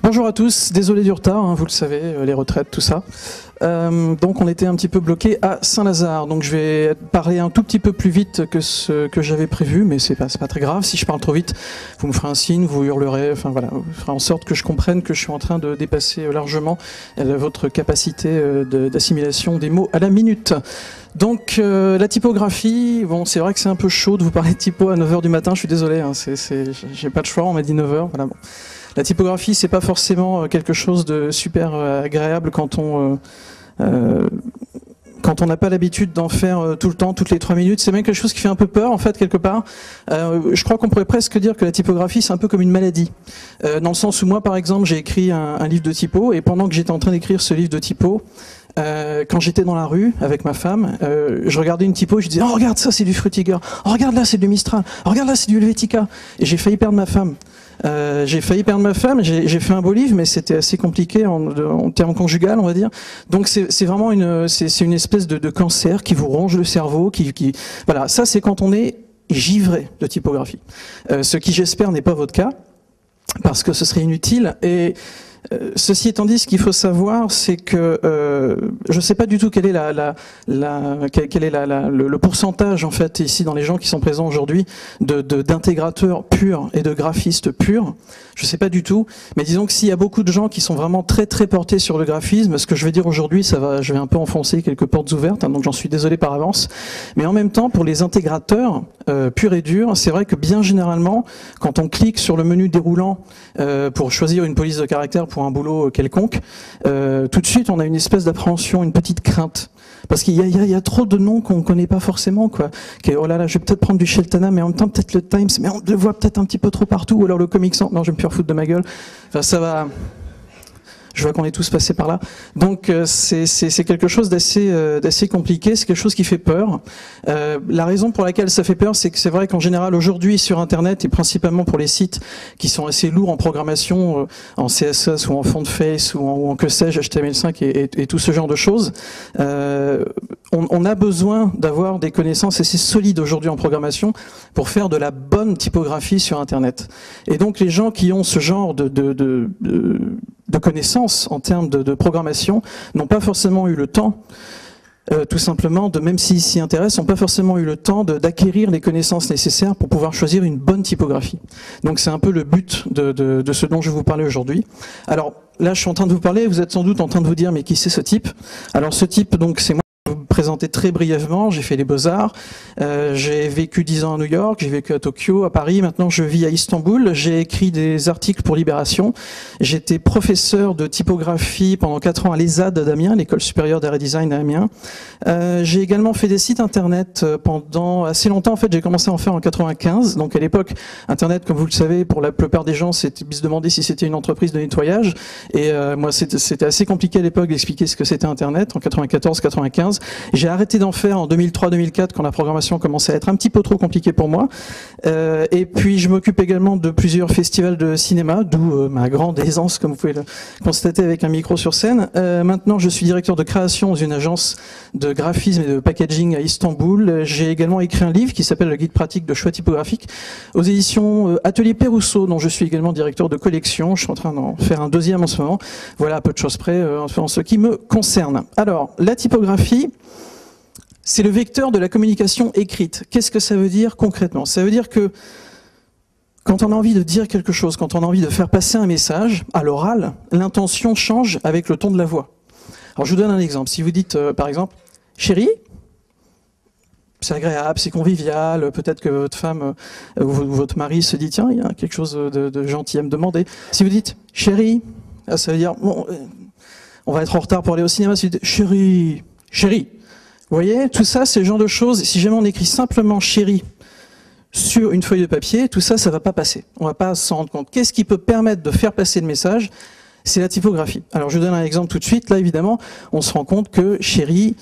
Bonjour à tous, désolé du retard, hein, vous le savez, les retraites, tout ça. Donc on était un petit peu bloqué à Saint-Lazare, donc je vais parler un tout petit peu plus vite que ce que j'avais prévu, mais c'est pas très grave. Si je parle trop vite, vous me ferez un signe, vous hurlerez, enfin voilà, vous ferez en sorte que je comprenne que je suis en train de dépasser largement votre capacité d'assimilation des mots à la minute. Donc la typographie, bon c'est vrai que c'est un peu chaud de vous parler de typo à 9h du matin, je suis désolé, hein, j'ai pas de choix, on m'a dit 9h, voilà bon. La typographie, c'est pas forcément quelque chose de super agréable quand on n'a pas l'habitude d'en faire tout le temps, toutes les 3 minutes. C'est même quelque chose qui fait un peu peur, en fait, quelque part. Je crois qu'on pourrait presque dire que la typographie, c'est un peu comme une maladie. Dans le sens où moi, par exemple, j'ai écrit un livre de typo, et pendant que j'étais en train d'écrire ce livre de typo, quand j'étais dans la rue avec ma femme, je regardais une typo et je disais « Oh, regarde ça, c'est du Frutiger. Oh, regarde là, c'est du Mistral. Oh, regarde là, c'est du Helvetica. » Et j'ai failli perdre ma femme. J'ai fait un beau livre, mais c'était assez compliqué en termes conjugal, on va dire. Donc c'est vraiment une espèce de cancer qui vous ronge le cerveau, voilà. Ça, c'est quand on est givré de typographie. Ce qui, j'espère, n'est pas votre cas, parce que ce serait inutile. Et ceci étant dit, ce qu'il faut savoir, c'est que je ne sais pas du tout quel est le pourcentage en fait ici dans les gens qui sont présents aujourd'hui d'intégrateurs purs et de graphistes purs. Je ne sais pas du tout, mais disons que s'il y a beaucoup de gens qui sont vraiment très portés sur le graphisme, ce que je vais dire aujourd'hui, je vais un peu enfoncer quelques portes ouvertes, hein, donc j'en suis désolé par avance. Mais en même temps, pour les intégrateurs purs et durs, c'est vrai que bien généralement, quand on clique sur le menu déroulant pour choisir une police de caractère pour un boulot quelconque, tout de suite on a une espèce d'appréhension, une petite crainte. Parce qu'il y a trop de noms qu'on ne connaît pas forcément, quoi. Oh là là, je vais peut-être prendre du Sheltana, mais en même temps peut-être le Times, mais on le voit peut-être un petit peu trop partout, ou alors le Comic Sans. Non, je vais me faire foutre de ma gueule. Enfin, ça va. Je vois qu'on est tous passés par là. Donc c'est quelque chose d'assez compliqué, c'est quelque chose qui fait peur. La raison pour laquelle ça fait peur, c'est que c'est vrai qu'en général aujourd'hui sur Internet, et principalement pour les sites qui sont assez lourds en programmation, en CSS ou en font de face ou en que sais-je, HTML5 et tout ce genre de choses, on a besoin d'avoir des connaissances assez solides aujourd'hui en programmation pour faire de la bonne typographie sur Internet. Et donc les gens qui ont ce genre de connaissances en termes de programmation n'ont pas forcément eu le temps, tout simplement, même s'ils s'y intéressent, n'ont pas forcément eu le temps d'acquérir les connaissances nécessaires pour pouvoir choisir une bonne typographie. Donc c'est un peu le but de ce dont je vais vous parler aujourd'hui. Alors là, je suis en train de vous parler, vous êtes sans doute en train de vous dire, mais qui c'est ce type? Alors ce type, donc c'est moi. Je vais vous présenter très brièvement, j'ai fait les Beaux-Arts, j'ai vécu 10 ans à New York, j'ai vécu à Tokyo, à Paris, maintenant je vis à Istanbul, j'ai écrit des articles pour Libération, j'étais professeur de typographie pendant 4 ans à l'ESAD d'Amiens, l'école supérieure d'art et design à Amiens. J'ai également fait des sites internet pendant assez longtemps, en fait j'ai commencé à en faire en 95, donc à l'époque internet comme vous le savez pour la plupart des gens c'était se demander si c'était une entreprise de nettoyage, et moi c'était assez compliqué à l'époque d'expliquer ce que c'était internet en 94-95. J'ai arrêté d'en faire en 2003-2004 quand la programmation commençait à être un petit peu trop compliquée pour moi. Et puis je m'occupe également de plusieurs festivals de cinéma, d'où ma grande aisance, comme vous pouvez le constater avec un micro sur scène. Maintenant je suis directeur de création dans une agence de graphisme et de packaging à Istanbul. J'ai également écrit un livre qui s'appelle Le guide pratique de choix typographique aux éditions Atelier Pérousseau, dont je suis également directeur de collection. Je suis en train d'en faire un deuxième en ce moment. Voilà, à peu de choses près en ce qui me concerne. Alors, la typographie, c'est le vecteur de la communication écrite. Qu'est-ce que ça veut dire concrètement? Ça veut dire que quand on a envie de dire quelque chose, quand on a envie de faire passer un message à l'oral, l'intention change avec le ton de la voix. Alors je vous donne un exemple. Si vous dites par exemple « Chérie », c'est agréable, c'est convivial, peut-être que votre femme ou votre mari se dit « Tiens, il y a quelque chose de gentil à me demander ». Si vous dites « Chérie », ça veut dire bon, on va être en retard pour aller au cinéma. Si vous dites « Chérie », chérie. Vous voyez, tout ça, c'est le genre de choses, si jamais on écrit simplement « chérie » sur une feuille de papier, tout ça, ça va pas passer. On va pas s'en rendre compte. Qu'est-ce qui peut permettre de faire passer le message? C'est la typographie. Alors, je vous donne un exemple tout de suite. Là, évidemment, on se rend compte que « chérie »,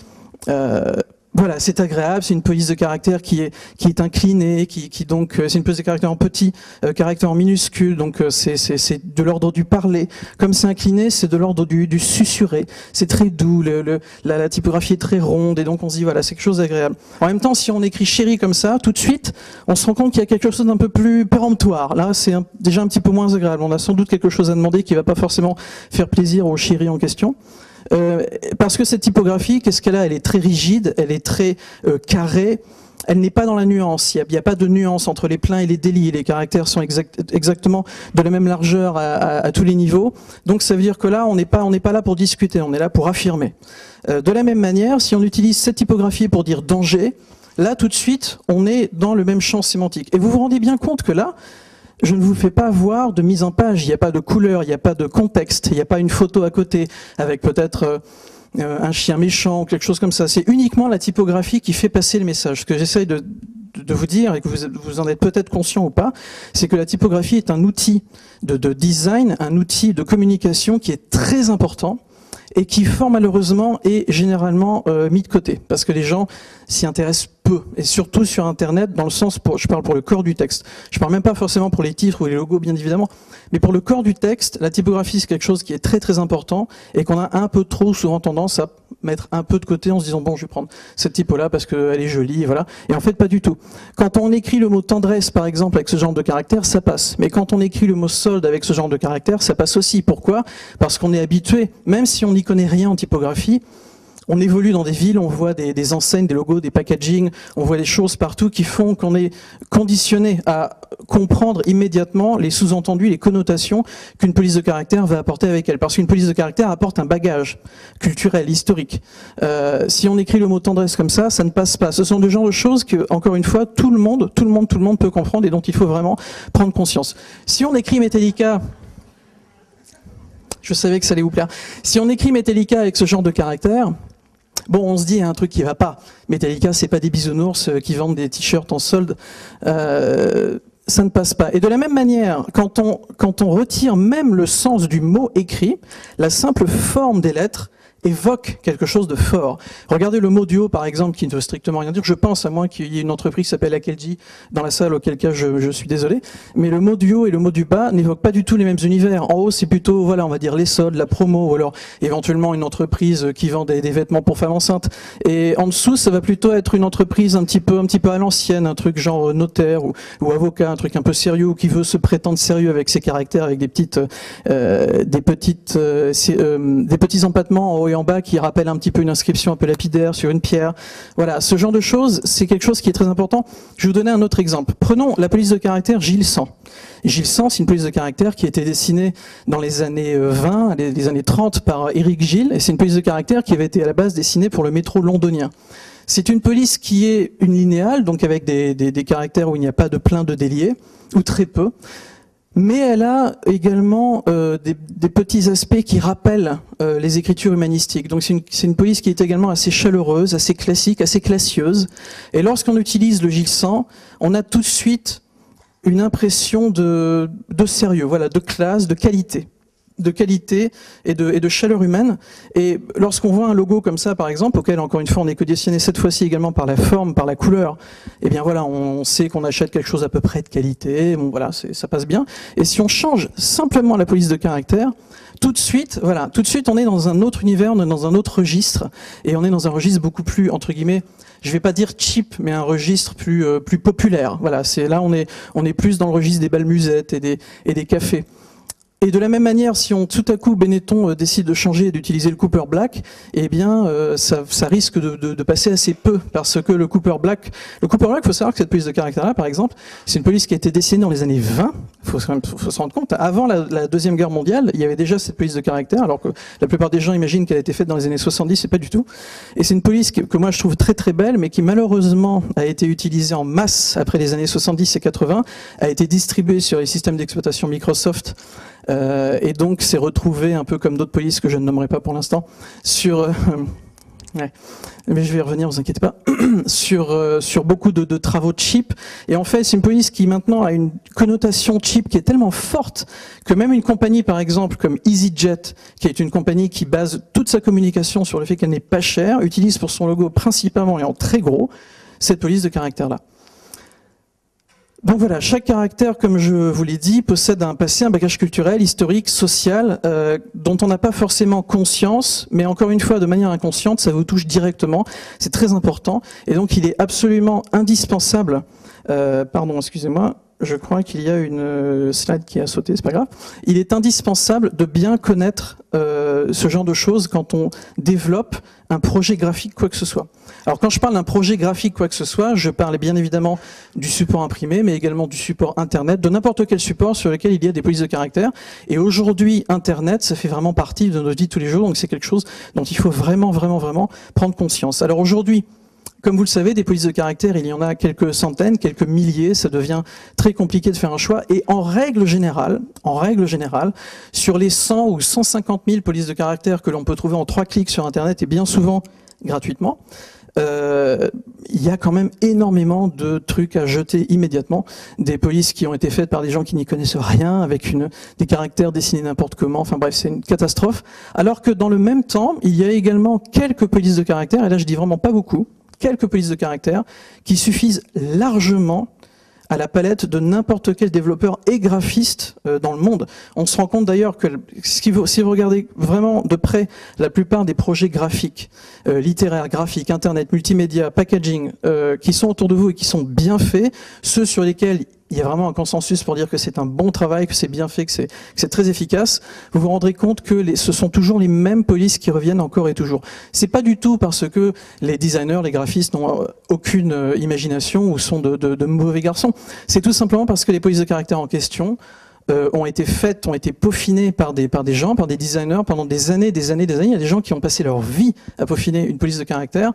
Voilà, c'est agréable, c'est une police de caractère qui est inclinée, donc c'est une police de caractère en petit, caractère en minuscule, donc c'est de l'ordre du parler. Comme c'est incliné, c'est de l'ordre du susurré. C'est très doux, la typographie est très ronde, et donc on se dit voilà, c'est quelque chose d'agréable. En même temps, si on écrit chéri comme ça, tout de suite, on se rend compte qu'il y a quelque chose d'un peu plus péremptoire. Là, c'est déjà un petit peu moins agréable. On a sans doute quelque chose à demander qui va pas forcément faire plaisir au chéri en question. Parce que cette typographie, qu'est-ce qu'elle a? Elle est très rigide, elle est très carrée, elle n'est pas dans la nuance, il n'y a pas de nuance entre les pleins et les délits, les caractères sont exactement de la même largeur à tous les niveaux, donc ça veut dire que là, on n'est pas là pour discuter, on est là pour affirmer. De la même manière, si on utilise cette typographie pour dire danger, là tout de suite, on est dans le même champ sémantique. Et vous vous rendez bien compte que là, je ne vous fais pas voir de mise en page, il n'y a pas de couleur, il n'y a pas de contexte, il n'y a pas une photo à côté avec peut-être un chien méchant ou quelque chose comme ça. C'est uniquement la typographie qui fait passer le message. Ce que j'essaye de vous dire, et que vous en êtes peut-être conscient ou pas, c'est que la typographie est un outil de design, un outil de communication qui est très important et qui fort malheureusement est généralement mis de côté, parce que les gens s'y intéressent peu, et surtout sur Internet, dans le sens, je parle pour le corps du texte, je parle même pas forcément pour les titres ou les logos bien évidemment, mais pour le corps du texte, la typographie c'est quelque chose qui est très très important, et qu'on a un peu trop souvent tendance à mettre un peu de côté en se disant bon je vais prendre cette typo-là parce qu'elle est jolie, et voilà, et en fait pas du tout. Quand on écrit le mot tendresse par exemple avec ce genre de caractère, ça passe, mais quand on écrit le mot solde avec ce genre de caractère, ça passe aussi. Pourquoi? Parce qu'on est habitué, même si on n'y connaît rien en typographie, on évolue dans des villes, on voit des enseignes, des logos, des packaging, on voit des choses partout qui font qu'on est conditionné à comprendre immédiatement les sous-entendus, les connotations qu'une police de caractère va apporter avec elle. Parce qu'une police de caractère apporte un bagage culturel, historique. Si on écrit le mot tendresse comme ça ne passe pas. Ce sont des genres de choses que, encore une fois, tout le monde peut comprendre et dont il faut vraiment prendre conscience. Si on écrit Metallica, je savais que ça allait vous plaire. Si on écrit Metallica avec ce genre de caractère, bon, on se dit, il y a un truc qui va pas. Metallica, c'est pas des bisounours qui vendent des t-shirts en solde. Ça ne passe pas. Et de la même manière, quand on retire même le sens du mot écrit, la simple forme des lettres évoque quelque chose de fort. Regardez le mot duo, par exemple, qui ne veut strictement rien dire. Je pense, à moins qu'il y ait une entreprise qui s'appelle Akelji dans la salle, auquel cas je suis désolé. Mais le mot du haut et le mot du bas n'évoquent pas du tout les mêmes univers. En haut, c'est plutôt, voilà, on va dire les soldes, la promo, ou alors éventuellement une entreprise qui vend des vêtements pour femmes enceintes. Et en dessous, ça va plutôt être une entreprise un petit peu à l'ancienne, un truc genre notaire ou avocat, un truc un peu sérieux, qui veut se prétendre sérieux avec ses caractères, avec des petits empattements en haut et en bas qui rappellent un petit peu une inscription un peu lapidaire sur une pierre. Voilà, ce genre de choses, c'est quelque chose qui est très important. Je vais vous donner un autre exemple. Prenons la police de caractère Gilles Sand. Gilles Sand, c'est une police de caractère qui a été dessinée dans les années 20, les années 30 par Éric Gilles, et c'est une police de caractère qui avait été à la base dessinée pour le métro londonien. C'est une police qui est unilinnéale, donc avec des caractères où il n'y a pas de plein de déliés, ou très peu. Mais elle a également des petits aspects qui rappellent les écritures humanistiques. Donc c'est une police qui est également assez chaleureuse, assez classique, assez classieuse. Et lorsqu'on utilise le Gilles Sand, on a tout de suite une impression de sérieux, voilà, de classe, de qualité et de chaleur humaine. Et lorsqu'on voit un logo comme ça, par exemple, auquel encore une fois on est conditionné cette fois-ci également par la forme, par la couleur, eh bien voilà, on sait qu'on achète quelque chose à peu près de qualité. Bon voilà, ça passe bien. Et si on change simplement la police de caractère, tout de suite, voilà, tout de suite on est dans un autre univers, on est dans un autre registre, et on est dans un registre beaucoup plus, entre guillemets, je vais pas dire cheap, mais un registre plus populaire. Voilà, c'est là on est plus dans le registre des bals musettes et des cafés. Et de la même manière, si tout à coup Benetton décide de changer et d'utiliser le Cooper Black, eh bien ça risque de passer assez peu, parce que le Cooper Black, il faut savoir que cette police de caractère-là, par exemple, c'est une police qui a été dessinée dans les années 20, faut se rendre compte, avant la Deuxième Guerre mondiale, il y avait déjà cette police de caractère, alors que la plupart des gens imaginent qu'elle a été faite dans les années 70, c'est pas du tout. Et c'est une police que moi je trouve très très belle, mais qui malheureusement a été utilisée en masse après les années 70 et 80, a été distribuée sur les systèmes d'exploitation Microsoft, et donc s'est retrouvé un peu comme d'autres polices que je ne nommerai pas pour l'instant sur ouais. Mais je vais y revenir, vous inquiétez pas. sur beaucoup de travaux cheap. Et en fait, c'est une police qui maintenant a une connotation cheap qui est tellement forte que même une compagnie, par exemple, comme EasyJet, qui est une compagnie qui base toute sa communication sur le fait qu'elle n'est pas chère, utilise pour son logo principalement et en très gros cette police de caractère-là. Donc voilà, chaque caractère, comme je vous l'ai dit, possède un passé, un bagage culturel, historique, social, dont on n'a pas forcément conscience, mais encore une fois, de manière inconsciente, ça vous touche directement, c'est très important, et donc il est absolument indispensable, pardon, excusez-moi, je crois qu'il y a une slide qui a sauté, c'est pas grave, il est indispensable de bien connaître ce genre de choses quand on développe un projet graphique, quoi que ce soit. Alors quand je parle d'un projet graphique, quoi que ce soit, je parle bien évidemment du support imprimé, mais également du support Internet, de n'importe quel support sur lequel il y a des polices de caractère. Et aujourd'hui, Internet, ça fait vraiment partie de notre vie de tous les jours, donc c'est quelque chose dont il faut vraiment prendre conscience. Alors aujourd'hui, comme vous le savez, des polices de caractère, il y en a quelques centaines, quelques milliers, ça devient très compliqué de faire un choix. Et en règle générale, sur les 100 ou 150 000 polices de caractère que l'on peut trouver en 3 clics sur Internet, et bien souvent gratuitement, il y a quand même énormément de trucs à jeter immédiatement. Des polices qui ont été faites par des gens qui n'y connaissent rien, avec des caractères dessinés n'importe comment, enfin bref, c'est une catastrophe. Alors que dans le même temps, il y a également quelques polices de caractère, et là je dis vraiment pas beaucoup, quelques polices de caractère qui suffisent largement à la palette de n'importe quel développeur et graphiste dans le monde. On se rend compte d'ailleurs que si vous regardez vraiment de près la plupart des projets graphiques, littéraires, graphiques, internet, multimédia, packaging, qui sont autour de vous et qui sont bien faits, ceux sur lesquels il y a vraiment un consensus pour dire que c'est un bon travail, que c'est bien fait, que c'est très efficace, vous vous rendrez compte que ce sont toujours les mêmes polices qui reviennent encore et toujours. C'est pas du tout parce que les designers, les graphistes n'ont aucune imagination ou sont de mauvais garçons. C'est tout simplement parce que les polices de caractère en question ont été faites, ont été peaufinées par des gens, par des designers pendant des années. Il y a des gens qui ont passé leur vie à peaufiner une police de caractère,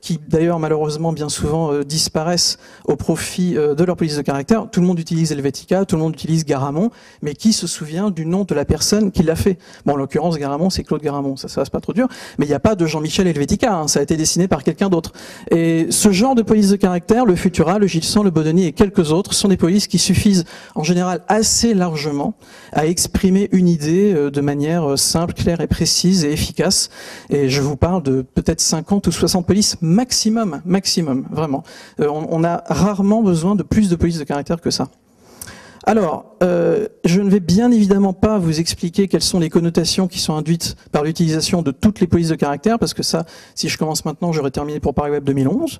qui d'ailleurs malheureusement bien souvent disparaissent au profit de leur police de caractère. Tout le monde utilise Helvetica, tout le monde utilise Garamond, mais qui se souvient du nom de la personne qui l'a fait? Bon, en l'occurrence, Garamond, c'est Claude Garamond, ça c'est pas trop dur, mais il n'y a pas de Jean-Michel Helvetica, hein, ça a été dessiné par quelqu'un d'autre. Et ce genre de police de caractère, le Futura, le Gilson, le Bodoni et quelques autres, sont des polices qui suffisent en général assez largement à exprimer une idée de manière simple, claire et précise et efficace. Et je vous parle de peut-être 50 ou 60 polices maximum, vraiment. On a rarement besoin de plus de polices de caractère que ça. Alors, je ne vais bien évidemment pas vous expliquer quelles sont les connotations qui sont induites par l'utilisation de toutes les polices de caractère, parce que ça, si je commence maintenant, j'aurais terminé pour Paris Web 2011.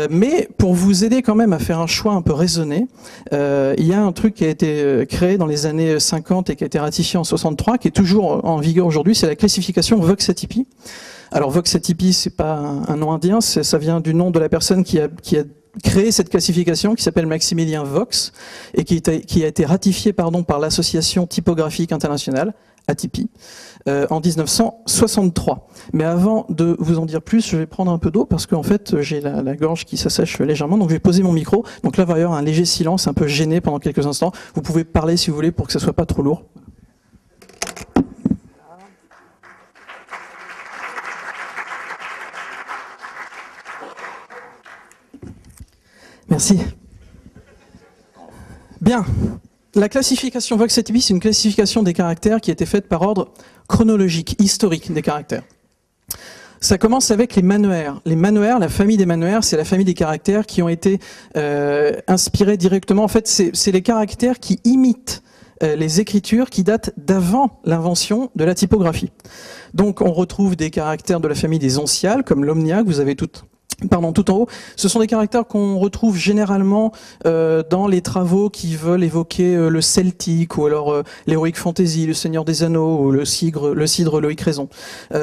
Mais pour vous aider quand même à faire un choix un peu raisonné, il y a un truc qui a été créé dans les années 50 et qui a été ratifié en 63, qui est toujours en vigueur aujourd'hui, c'est la classification Vox-Atypi. Alors Vox-Atypi, c'est pas un nom indien, ça vient du nom de la personne qui a créé cette classification, qui s'appelle Maximilien Vox, et qui a été ratifiée par l'Association typographique internationale, Atypi, en 1963. Mais avant de vous en dire plus, je vais prendre un peu d'eau, parce qu'en fait, j'ai la gorge qui s'assèche légèrement, donc je vais poser mon micro. Donc là, il va y avoir un léger silence, un peu gêné pendant quelques instants. Vous pouvez parler si vous voulez, pour que ça soit pas trop lourd. Merci. Bien. La classification Vox-Atypi, c'est une classification des caractères qui a été faite par ordre chronologique, historique des caractères. Ça commence avec les manuaires. Les manuaires, la famille des manuaires, c'est la famille des caractères qui ont été inspirés directement. En fait, c'est les caractères qui imitent les écritures qui datent d'avant l'invention de la typographie. Donc on retrouve des caractères de la famille des onciales, comme l'omnia, que vous avez tout en haut. Ce sont des caractères qu'on retrouve généralement dans les travaux qui veulent évoquer le celtique, ou alors l'heroic fantasy, le Seigneur des Anneaux, ou le cidre Loïc Raison.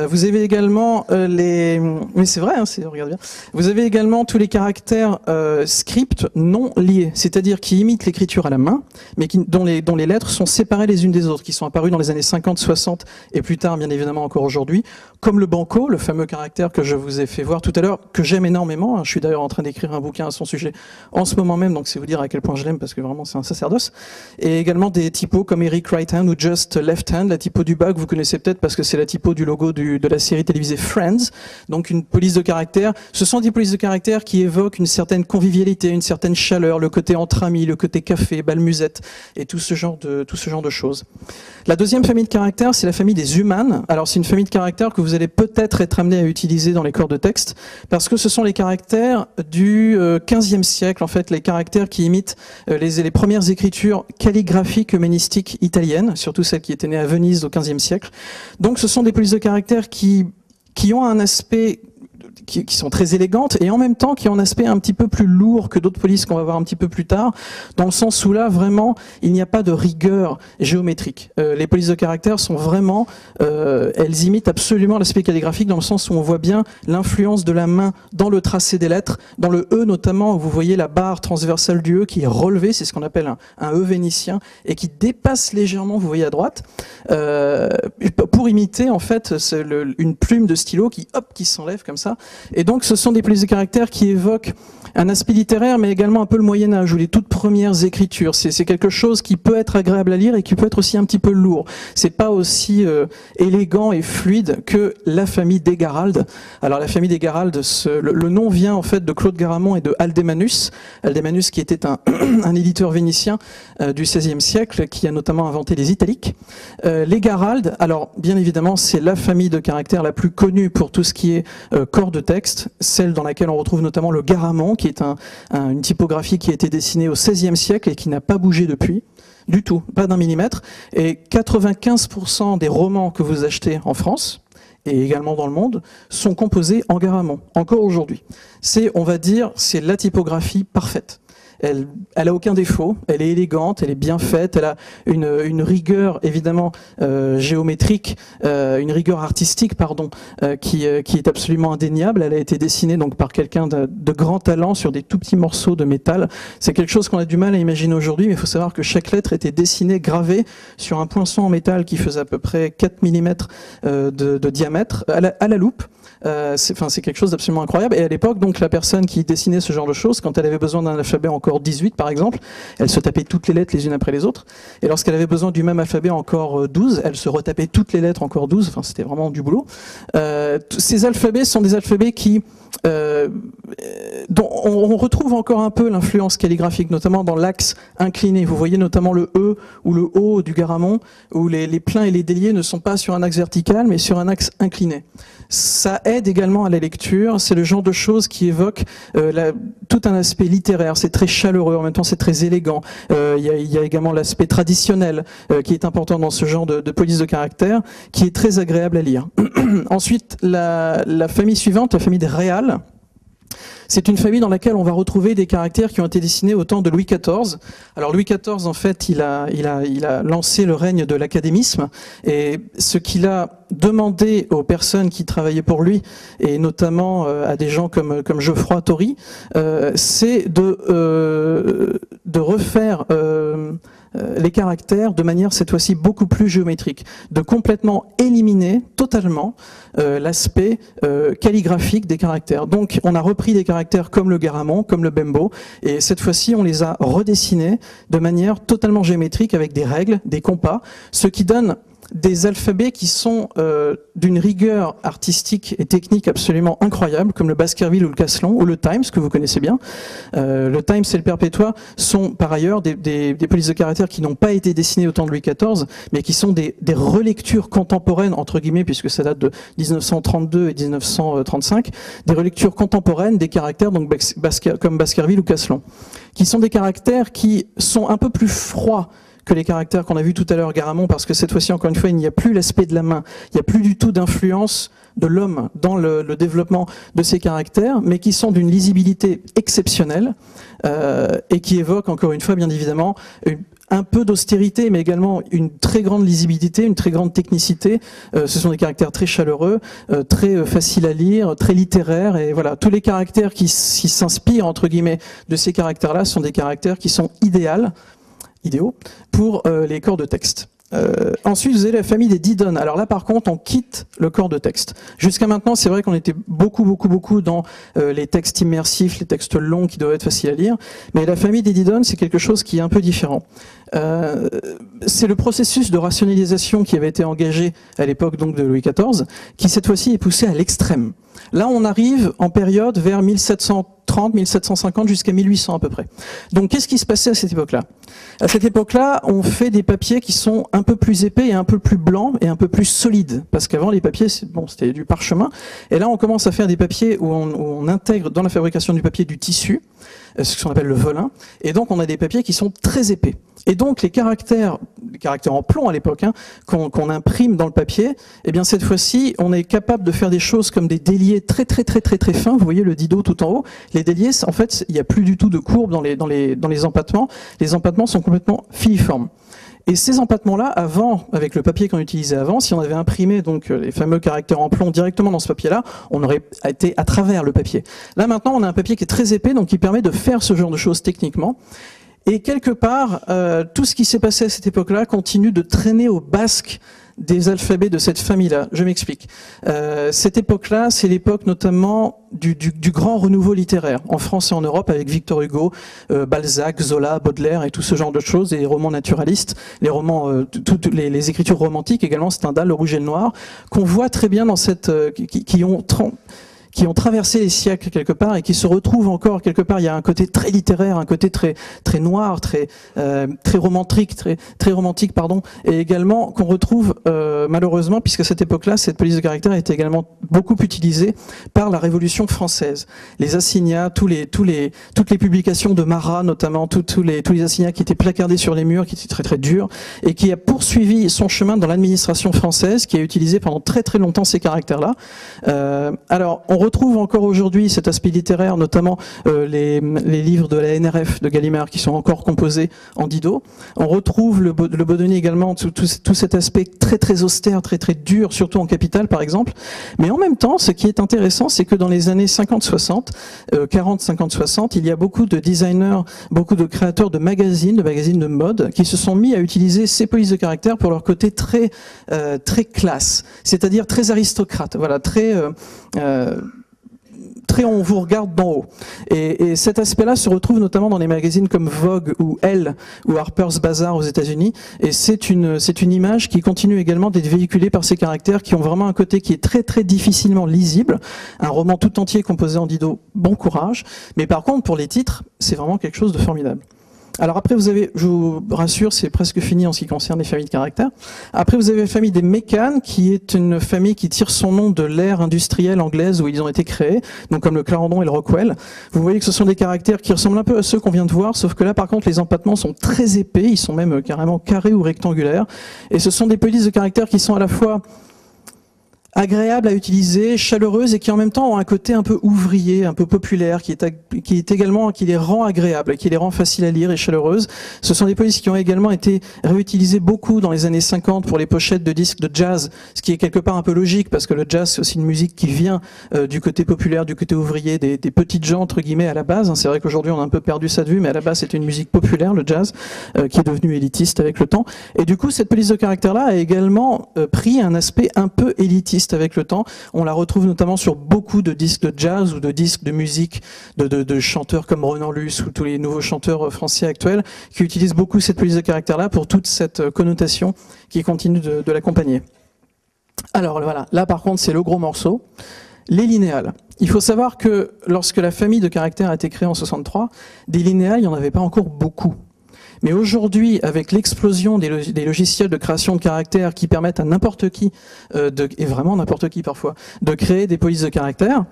Vous avez également mais c'est vrai, hein, regardez bien. Vous avez également tous les caractères script non liés, c'est-à-dire qui imitent l'écriture à la main, mais dont les lettres sont séparées les unes des autres, qui sont apparus dans les années 50, 60 et plus tard, bien évidemment encore aujourd'hui, comme le banco, le fameux caractère que je vous ai fait voir tout à l'heure, que j'aime énormément. Je suis d'ailleurs en train d'écrire un bouquin à son sujet en ce moment même, donc c'est vous dire à quel point je l'aime, parce que vraiment c'est un sacerdoce. Et également des typos comme Eric Right Hand ou Just Left Hand, la typo du bas que vous connaissez peut-être parce que c'est la typo du logo de la série télévisée Friends. Donc une police de caractère. Ce sont des polices de caractère qui évoquent une certaine convivialité, une certaine chaleur, le côté entre amis, le côté café, bal musette et tout ce genre de choses. La deuxième famille de caractères, c'est la famille des humanes. Alors c'est une famille de caractères que vous allez peut-être être amené à utiliser dans les corps de texte parce que ce sont les caractères du XVe siècle, en fait, les caractères qui imitent les premières écritures calligraphiques eumenistiques italiennes, surtout celles qui étaient nées à Venise au XVe siècle. Donc ce sont des polices de caractères qui ont un aspect qui sont très élégantes et en même temps qui ont un aspect un petit peu plus lourd que d'autres polices qu'on va voir un petit peu plus tard, dans le sens où là vraiment il n'y a pas de rigueur géométrique. Les polices de caractère sont vraiment, elles imitent absolument l'aspect calligraphique dans le sens où on voit bien l'influence de la main dans le tracé des lettres, dans le E notamment où vous voyez la barre transversale du E qui est relevée, c'est ce qu'on appelle un E vénitien et qui dépasse légèrement, vous voyez à droite, pour imiter en fait une plume de stylo qui s'enlève comme ça. Et donc ce sont des polices de caractère qui évoquent un aspect littéraire mais également un peu le Moyen-Âge ou les toutes premières écritures. C'est quelque chose qui peut être agréable à lire et qui peut être aussi un petit peu lourd. C'est pas aussi élégant et fluide que la famille des Garaldes. Alors la famille des Garaldes, le nom vient en fait de Claude Garamond et de Aldémanus. Aldémanus qui était un éditeur vénitien du XVIe siècle qui a notamment inventé les italiques. Les Garaldes, alors bien évidemment c'est la famille de caractères la plus connue pour tout ce qui est corps de texte, celle dans laquelle on retrouve notamment le Garamond, qui est une typographie qui a été dessinée au XVIe siècle et qui n'a pas bougé depuis, du tout, pas d'un millimètre. Et 95% des romans que vous achetez en France, et également dans le monde, sont composés en Garamond, encore aujourd'hui. C'est, on va dire, c'est la typographie parfaite. Elle a aucun défaut, elle est élégante, elle est bien faite, elle a une rigueur évidemment géométrique, une rigueur artistique pardon, qui est absolument indéniable. Elle a été dessinée donc par quelqu'un de grand talent sur des tout petits morceaux de métal. C'est quelque chose qu'on a du mal à imaginer aujourd'hui, mais il faut savoir que chaque lettre était dessinée, gravée sur un poinçon en métal qui faisait à peu près 4 mm de diamètre à la loupe. C'est quelque chose d'absolument incroyable. Et à l'époque, donc, la personne qui dessinait ce genre de choses, quand elle avait besoin d'un alphabet encore 18, par exemple, elle se tapait toutes les lettres les unes après les autres. Et lorsqu'elle avait besoin du même alphabet encore 12, elle se retapait toutes les lettres encore 12. Enfin, c'était vraiment du boulot. Ces alphabets sont des alphabets dont on retrouve encore un peu l'influence calligraphique, notamment dans l'axe incliné. Vous voyez notamment le E ou le O du Garamond, où les pleins et les déliés ne sont pas sur un axe vertical, mais sur un axe incliné. Ça aide également à la lecture, c'est le genre de choses qui évoque tout un aspect littéraire, c'est très chaleureux, en même temps c'est très élégant. Il y a également l'aspect traditionnel qui est important dans ce genre de police de caractère, qui est très agréable à lire. Ensuite, la famille suivante, la famille des Réals. C'est une famille dans laquelle on va retrouver des caractères qui ont été dessinés au temps de Louis XIV. Alors Louis XIV, en fait, il a lancé le règne de l'académisme, et ce qu'il a demandé aux personnes qui travaillaient pour lui, et notamment à des gens comme Geoffroy Tory, c'est de refaire les caractères de manière cette fois-ci beaucoup plus géométrique, de complètement éliminer totalement l'aspect calligraphique des caractères. Donc on a repris des caractères comme le Garamond, comme le Bembo, et cette fois-ci on les a redessinés de manière totalement géométrique avec des règles, des compas, ce qui donne des alphabets qui sont d'une rigueur artistique et technique absolument incroyable, comme le Baskerville ou le Caslon, ou le Times, que vous connaissez bien. Le Times et le Perpétua sont par ailleurs des polices de caractères qui n'ont pas été dessinées au temps de Louis XIV, mais qui sont des relectures contemporaines, entre guillemets, puisque ça date de 1932 et 1935, des relectures contemporaines des caractères donc comme Baskerville ou Caslon, qui sont des caractères qui sont un peu plus froids que les caractères qu'on a vus tout à l'heure, Garamond, parce que cette fois-ci, encore une fois, il n'y a plus l'aspect de la main, il n'y a plus du tout d'influence de l'homme dans le développement de ces caractères, mais qui sont d'une lisibilité exceptionnelle et qui évoquent, encore une fois, bien évidemment, un peu d'austérité, mais également une très grande lisibilité, une très grande technicité. Ce sont des caractères très chaleureux, très faciles à lire, très littéraires, et voilà, tous les caractères qui s'inspirent, entre guillemets, de ces caractères-là sont des caractères qui sont idéaux pour les corps de texte. Ensuite, vous avez la famille des Didon. Alors là, par contre, on quitte le corps de texte. Jusqu'à maintenant, c'est vrai qu'on était beaucoup dans les textes immersifs, les textes longs qui doivent être faciles à lire. Mais la famille des Didon, c'est quelque chose qui est un peu différent. C'est le processus de rationalisation qui avait été engagé à l'époque donc de Louis XIV, qui cette fois-ci est poussé à l'extrême. Là, on arrive en période vers 1730, 1750 jusqu'à 1800 à peu près. Donc, qu'est-ce qui se passait à cette époque-là? À cette époque-là, on fait des papiers qui sont un peu plus épais et un peu plus blancs et un peu plus solides. Parce qu'avant, les papiers, c'était du parchemin. Et là, on commence à faire des papiers où on intègre dans la fabrication du papier du tissu, ce qu'on appelle le velin. Et donc, on a des papiers qui sont très épais. Et donc, les caractères en plomb à l'époque, hein, qu'on imprime dans le papier, eh bien, cette fois-ci, on est capable de faire des choses comme des déliés très fins. Vous voyez le dido tout en haut. Les déliés, en fait, il n'y a plus du tout de courbe dans les empattements. Les empattements sont complètement filiformes. Et ces empattements-là, avant, avec le papier qu'on utilisait avant, si on avait imprimé donc les fameux caractères en plomb directement dans ce papier-là, on aurait été à travers le papier. Là, maintenant, on a un papier qui est très épais, donc qui permet de faire ce genre de choses techniquement. Et quelque part, tout ce qui s'est passé à cette époque-là continue de traîner au basque des alphabets de cette famille-là. Je m'explique. Cette époque-là, c'est l'époque notamment du grand renouveau littéraire, en France et en Europe, avec Victor Hugo, Balzac, Zola, Baudelaire et tout ce genre de choses, et les romans naturalistes, les romans, toutes les écritures romantiques également, Stendhal, Le Rouge et le Noir, qu'on voit très bien dans cette... qui ont traversé les siècles quelque part et qui se retrouvent encore quelque part. Il y a un côté très littéraire, un côté très noir, très romantique, pardon, et également qu'on retrouve malheureusement, puisque à cette époque-là, cette police de caractère était également beaucoup utilisée par la Révolution française. Les assignats, toutes les publications de Marat, notamment tous les assignats qui étaient placardés sur les murs, qui étaient très durs, et qui a poursuivi son chemin dans l'administration française, qui a utilisé pendant très longtemps ces caractères-là. Alors, on retrouve encore aujourd'hui cet aspect littéraire, notamment les livres de la NRF de Gallimard qui sont encore composés en dido. On retrouve le Bodoni également, tout cet aspect très austère, très dur, surtout en capitale par exemple. Mais en même temps, ce qui est intéressant, c'est que dans les années 50-60, 40-50-60, il y a beaucoup de designers, beaucoup de créateurs de magazines de mode, qui se sont mis à utiliser ces polices de caractère pour leur côté très classe, c'est-à-dire très aristocrate, voilà, très on vous regarde d'en haut. Et cet aspect-là se retrouve notamment dans des magazines comme Vogue ou Elle ou Harper's Bazaar aux États-Unis. Et c'est une image qui continue également d'être véhiculée par ces caractères qui ont vraiment un côté qui est très difficilement lisible. Un roman tout entier composé en dido, bon courage. Mais par contre, pour les titres, c'est vraiment quelque chose de formidable. Alors après, vous avez, je vous rassure, c'est presque fini en ce qui concerne les familles de caractères. Après, vous avez la famille des Mécan, qui est une famille qui tire son nom de l'ère industrielle anglaise où ils ont été créés, donc comme le Clarendon et le Rockwell. Vous voyez que ce sont des caractères qui ressemblent un peu à ceux qu'on vient de voir, sauf que là, par contre, les empattements sont très épais, ils sont même carrément carrés ou rectangulaires. Et ce sont des polices de caractères qui sont à la fois agréables à utiliser, chaleureuses et qui en même temps ont un côté un peu ouvrier, un peu populaire, qui les rend agréables, qui les rend faciles à lire et chaleureuses. Ce sont des polices qui ont également été réutilisées beaucoup dans les années 50 pour les pochettes de disques de jazz, ce qui est quelque part un peu logique parce que le jazz c'est aussi une musique qui vient du côté populaire, du côté ouvrier, des petites gens entre guillemets à la base. C'est vrai qu'aujourd'hui on a un peu perdu ça de vue, mais à la base c'était une musique populaire, le jazz, qui est devenu élitiste avec le temps. Et du coup cette police de caractère-là a également pris un aspect un peu élitiste avec le temps. On la retrouve notamment sur beaucoup de disques de jazz ou de disques de musique de chanteurs comme Renan Luce ou tous les nouveaux chanteurs français actuels qui utilisent beaucoup cette police de caractère-là pour toute cette connotation qui continue de l'accompagner. Alors voilà, là par contre c'est le gros morceau, les linéales. Il faut savoir que lorsque la famille de caractères a été créée en 63, des linéales, il n'y en avait pas encore beaucoup. Mais aujourd'hui, avec l'explosion des logiciels de création de caractères qui permettent à n'importe qui, et vraiment n'importe qui parfois, de créer des polices de caractères,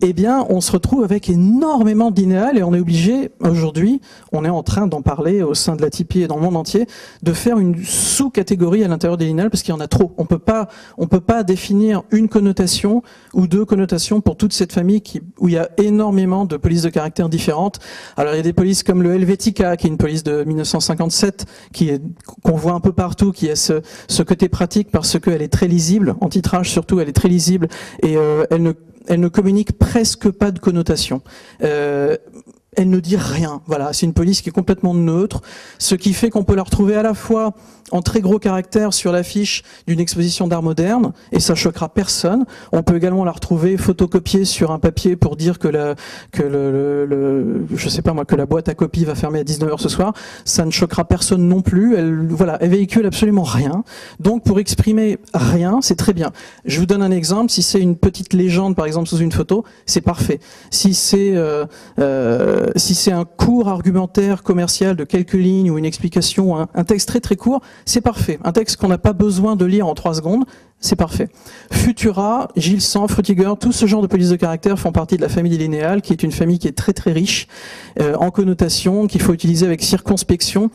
eh bien, on se retrouve avec énormément de linéales et on est obligé, aujourd'hui, on est en train d'en parler au sein de la Tipeee et dans le monde entier, de faire une sous-catégorie à l'intérieur des linéales parce qu'il y en a trop. On peut pas définir une connotation ou deux connotations pour toute cette famille où il y a énormément de polices de caractères différentes. Alors, il y a des polices comme le Helvetica, qui est une police de 1957, qu'on voit un peu partout, qui a ce côté pratique parce qu'elle est très lisible, en titrage surtout, elle est très lisible et elle ne communique presque pas de connotation. elle ne dit rien. Voilà, c'est une police qui est complètement neutre, ce qui fait qu'on peut la retrouver à la fois en très gros caractères sur l'affiche d'une exposition d'art moderne, et ça choquera personne. On peut également la retrouver photocopiée sur un papier pour dire que je sais pas moi, que la boîte à copies va fermer à 19h ce soir. Ça ne choquera personne non plus. Elle véhicule absolument rien. Donc pour exprimer rien, c'est très bien. Je vous donne un exemple. Si c'est une petite légende, par exemple, sous une photo, c'est parfait. Si c'est un court argumentaire commercial de quelques lignes ou une explication, un texte très très court, c'est parfait. Un texte qu'on n'a pas besoin de lire en 3 secondes, c'est parfait. Futura, Gilles Sand, Frutiger, tout ce genre de police de caractère font partie de la famille des linéales, qui est une famille qui est très très riche en connotations, qu'il faut utiliser avec circonspection.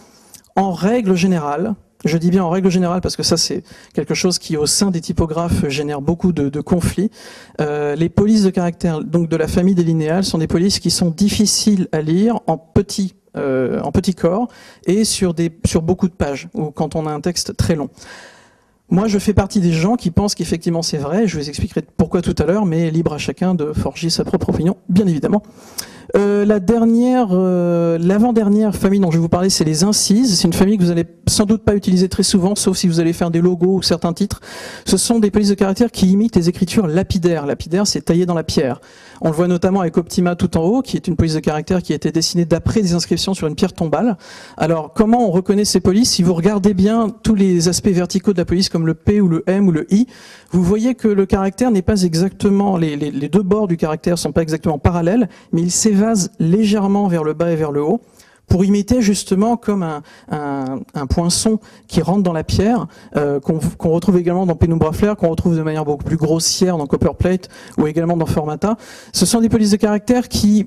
En règle générale, je dis bien en règle générale parce que ça c'est quelque chose qui au sein des typographes génère beaucoup de conflits. Les polices de caractère donc de la famille des linéales sont des polices qui sont difficiles à lire en petit corps et sur beaucoup de pages, ou quand on a un texte très long. Moi, je fais partie des gens qui pensent qu'effectivement c'est vrai, je vous expliquerai pourquoi tout à l'heure, mais libre à chacun de forger sa propre opinion, bien évidemment. L'avant-dernière famille dont je vais vous parler, c'est les incises. C'est une famille que vous allez sans doute pas utiliser très souvent, sauf si vous allez faire des logos ou certains titres. Ce sont des polices de caractère qui imitent les écritures lapidaires. Lapidaire, c'est taillé dans la pierre. On le voit notamment avec Optima tout en haut, qui est une police de caractère qui a été dessinée d'après des inscriptions sur une pierre tombale. Alors, comment on reconnaît ces polices? Si vous regardez bien tous les aspects verticaux de la police, comme le P ou le M ou le I, vous voyez que le caractère n'est pas exactement, les deux bords du caractère sont pas exactement parallèles, mais ils s'évasent légèrement vers le bas et vers le haut, pour imiter justement comme un poinçon qui rentre dans la pierre, qu'on retrouve également dans Penumbra Flare, qu'on retrouve de manière beaucoup plus grossière dans Copperplate ou également dans Formata. Ce sont des polices de caractère qui,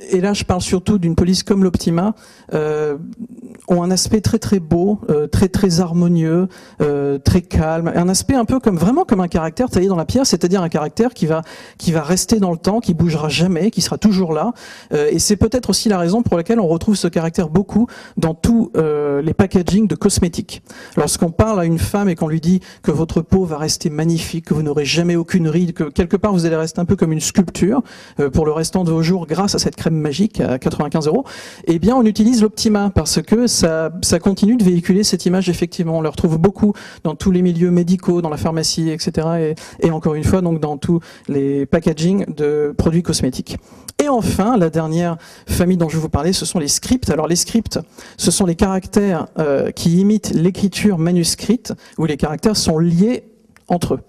et là je parle surtout d'une police comme l'Optima, ont un aspect très très beau, très très harmonieux, très calme, un aspect un peu vraiment comme un caractère taillé dans la pierre, c'est-à-dire un caractère qui va rester dans le temps, qui bougera jamais, qui sera toujours là, et c'est peut-être aussi la raison pour laquelle on retrouve ce caractère beaucoup dans tous les packaging de cosmétiques. Lorsqu'on parle à une femme et qu'on lui dit que votre peau va rester magnifique, que vous n'aurez jamais aucune ride, que quelque part vous allez rester un peu comme une sculpture pour le restant de vos jours grâce à cette crème magique à 95 €, eh bien on utilise l'Optima parce que ça continue de véhiculer cette image. Effectivement, on le retrouve beaucoup dans tous les milieux médicaux, dans la pharmacie, etc. Et encore une fois, donc dans tous les packaging de produits cosmétiques. Et enfin, la dernière famille dont je vais vous parler, ce sont les scripts. Alors les scripts, ce sont les caractères qui imitent l'écriture manuscrite, où les caractères sont liés entre eux.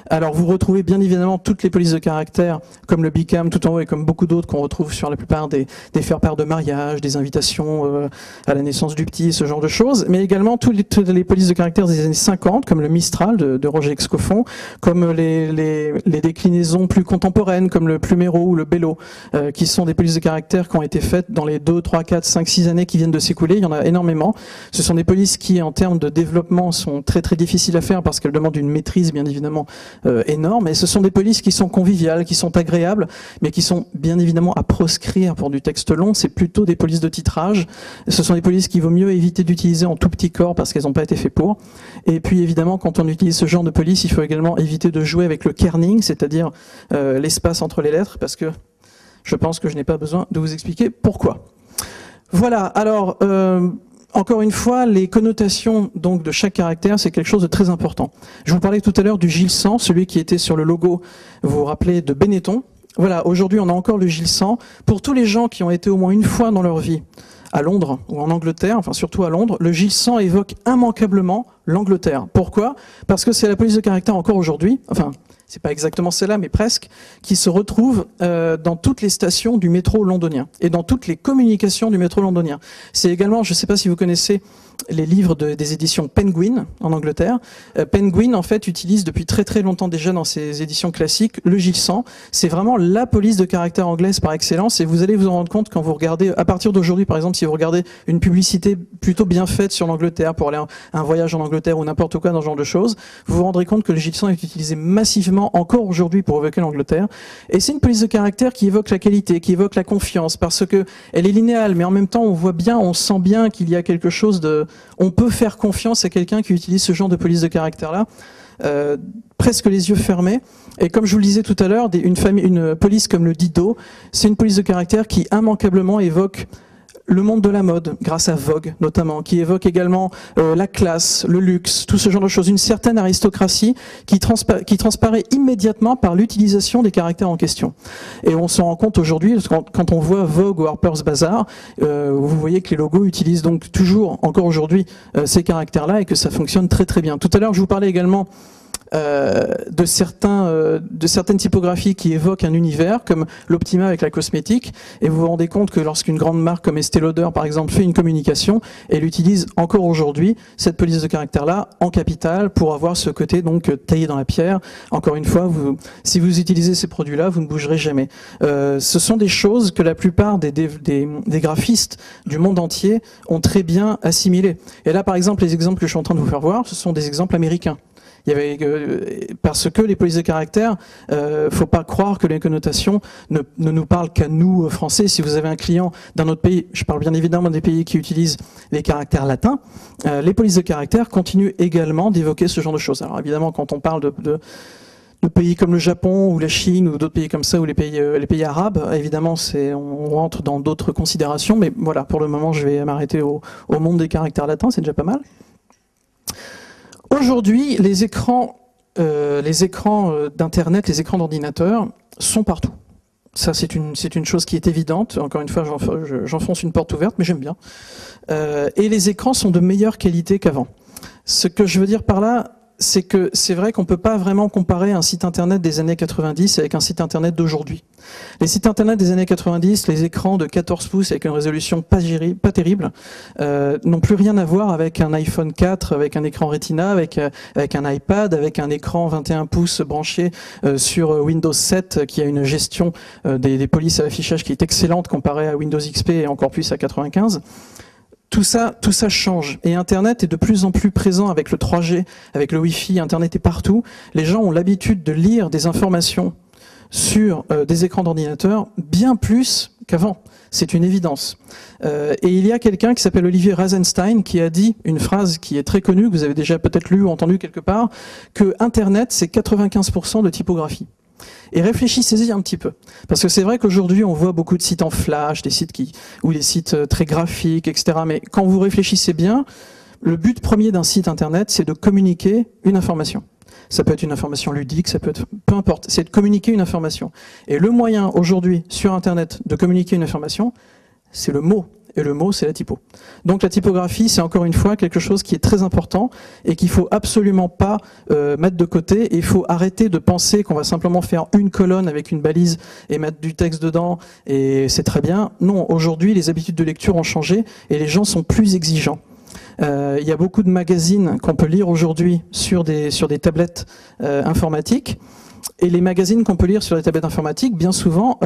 Alors vous retrouvez bien évidemment toutes les polices de caractère comme le Bicam tout en haut et comme beaucoup d'autres qu'on retrouve sur la plupart des faire-part de mariage, des invitations à la naissance du petit, ce genre de choses, mais également toutes les polices de caractère des années 50 comme le Mistral de Roger Excoffon, comme les déclinaisons plus contemporaines comme le Plumero ou le Bello, qui sont des polices de caractère qui ont été faites dans les 2, 3, 4, 5, 6 années qui viennent de s'écouler. Il y en a énormément. Ce sont des polices qui en termes de développement sont très très difficiles à faire parce qu'elles demandent une maîtrise bien évidemment énorme, et ce sont des polices qui sont conviviales, qui sont agréables, mais qui sont bien évidemment à proscrire pour du texte long. C'est plutôt des polices de titrage. Ce sont des polices qu'il vaut mieux éviter d'utiliser en tout petit corps parce qu'elles n'ont pas été faites pour. Et puis évidemment, quand on utilise ce genre de police, il faut également éviter de jouer avec le kerning, c'est-à-dire l'espace entre les lettres, parce que je pense que je n'ai pas besoin de vous expliquer pourquoi. Voilà, alors encore une fois, les connotations donc de chaque caractère, c'est quelque chose de très important. Je vous parlais tout à l'heure du Gilles Sand, celui qui était sur le logo, vous vous rappelez, de Benetton. Voilà, aujourd'hui on a encore le Gilles Sand. Pour tous les gens qui ont été au moins une fois dans leur vie à Londres ou en Angleterre, enfin surtout à Londres, le Gilles Sand évoque immanquablement l'Angleterre. Pourquoi? Parce que c'est la police de caractère encore aujourd'hui, enfin c'est pas exactement celle-là, mais presque, qui se retrouve dans toutes les stations du métro londonien et dans toutes les communications du métro londonien. C'est également, je ne sais pas si vous connaissez les livres des éditions Penguin en Angleterre. Penguin, en fait, utilise depuis très très longtemps déjà dans ses éditions classiques le Gilles Sand. C'est vraiment la police de caractère anglaise par excellence, et vous allez vous en rendre compte quand vous regardez, à partir d'aujourd'hui par exemple, si vous regardez une publicité plutôt bien faite sur l'Angleterre pour aller un voyage en Angleterre ou n'importe quoi dans ce genre de choses, vous vous rendrez compte que le Gilles Sand est utilisé massivement encore aujourd'hui pour évoquer l'Angleterre. Et c'est une police de caractère qui évoque la qualité, qui évoque la confiance, parce que elle est linéale, mais en même temps on voit bien, on sent bien qu'il y a quelque chose de... On peut faire confiance à quelqu'un qui utilise ce genre de police de caractère-là. presque les yeux fermés. Et comme je vous le disais tout à l'heure, une police comme le Didot, c'est une police de caractère qui immanquablement évoque le monde de la mode, grâce à Vogue notamment, qui évoque également la classe, le luxe, tout ce genre de choses, une certaine aristocratie qui transparaît immédiatement par l'utilisation des caractères en question. Et on s'en rend compte aujourd'hui, quand on voit Vogue ou Harper's Bazaar, vous voyez que les logos utilisent donc toujours, encore aujourd'hui, ces caractères-là et que ça fonctionne très très bien. Tout à l'heure, je vous parlais également de certaines typographies qui évoquent un univers, comme l'Optima avec la cosmétique, et vous vous rendez compte que lorsqu'une grande marque comme Estée Lauder, par exemple, fait une communication, elle utilise encore aujourd'hui cette police de caractère-là en capital pour avoir ce côté donc taillé dans la pierre. Encore une fois, si vous utilisez ces produits-là, vous ne bougerez jamais. Ce sont des choses que la plupart des graphistes du monde entier ont très bien assimilées. Et là, par exemple, les exemples que je suis en train de vous faire voir, ce sont des exemples américains. Parce que les polices de caractère, faut pas croire que les connotations ne nous parlent qu'à nous, Français. Si vous avez un client d'un autre pays, je parle bien évidemment des pays qui utilisent les caractères latins, les polices de caractère continuent également d'évoquer ce genre de choses. Alors évidemment, quand on parle de pays comme le Japon ou la Chine ou d'autres pays comme ça, ou les pays arabes, évidemment, on rentre dans d'autres considérations, mais voilà, pour le moment, je vais m'arrêter au monde des caractères latins, c'est déjà pas mal. Aujourd'hui, les écrans d'Internet, les écrans d'ordinateur sont partout. Ça, c'est une chose qui est évidente. Encore une fois, j'enfonce une porte ouverte, mais j'aime bien. Et les écrans sont de meilleure qualité qu'avant. Ce que je veux dire par là, c'est que c'est vrai qu'on peut pas vraiment comparer un site internet des années 90 avec un site internet d'aujourd'hui. Les sites internet des années 90, les écrans de 14 pouces avec une résolution pas terrible, n'ont plus rien à voir avec un iPhone 4, avec un écran Retina, avec un iPad, avec un écran 21 pouces branché sur Windows 7 qui a une gestion des polices à l'affichage qui est excellente comparée à Windows XP et encore plus à 95. Tout ça change. Et Internet est de plus en plus présent avec le 3G, avec le Wi-Fi, Internet est partout. Les gens ont l'habitude de lire des informations sur des écrans d'ordinateur bien plus qu'avant. C'est une évidence. Et il y a quelqu'un qui s'appelle Olivier Rasenstein qui a dit une phrase qui est très connue, que vous avez déjà peut-être lu ou entendu quelque part, que Internet, c'est 95% de typographie. Et réfléchissez-y un petit peu. Parce que c'est vrai qu'aujourd'hui, on voit beaucoup de sites en flash, des sites ou des sites très graphiques, etc. Mais quand vous réfléchissez bien, le but premier d'un site internet, c'est de communiquer une information. Ça peut être une information ludique, ça peut être... peu importe, c'est de communiquer une information. Et le moyen aujourd'hui, sur internet, de communiquer une information, c'est le mot. Et le mot, c'est la typo. Donc la typographie, c'est encore une fois quelque chose qui est très important et qu'il faut absolument pas mettre de côté. Et il faut arrêter de penser qu'on va simplement faire une colonne avec une balise et mettre du texte dedans et c'est très bien. Non, aujourd'hui, les habitudes de lecture ont changé et les gens sont plus exigeants. Il y a beaucoup de magazines qu'on peut lire aujourd'hui sur des tablettes informatiques. Et les magazines qu'on peut lire sur les tablettes informatiques, bien souvent,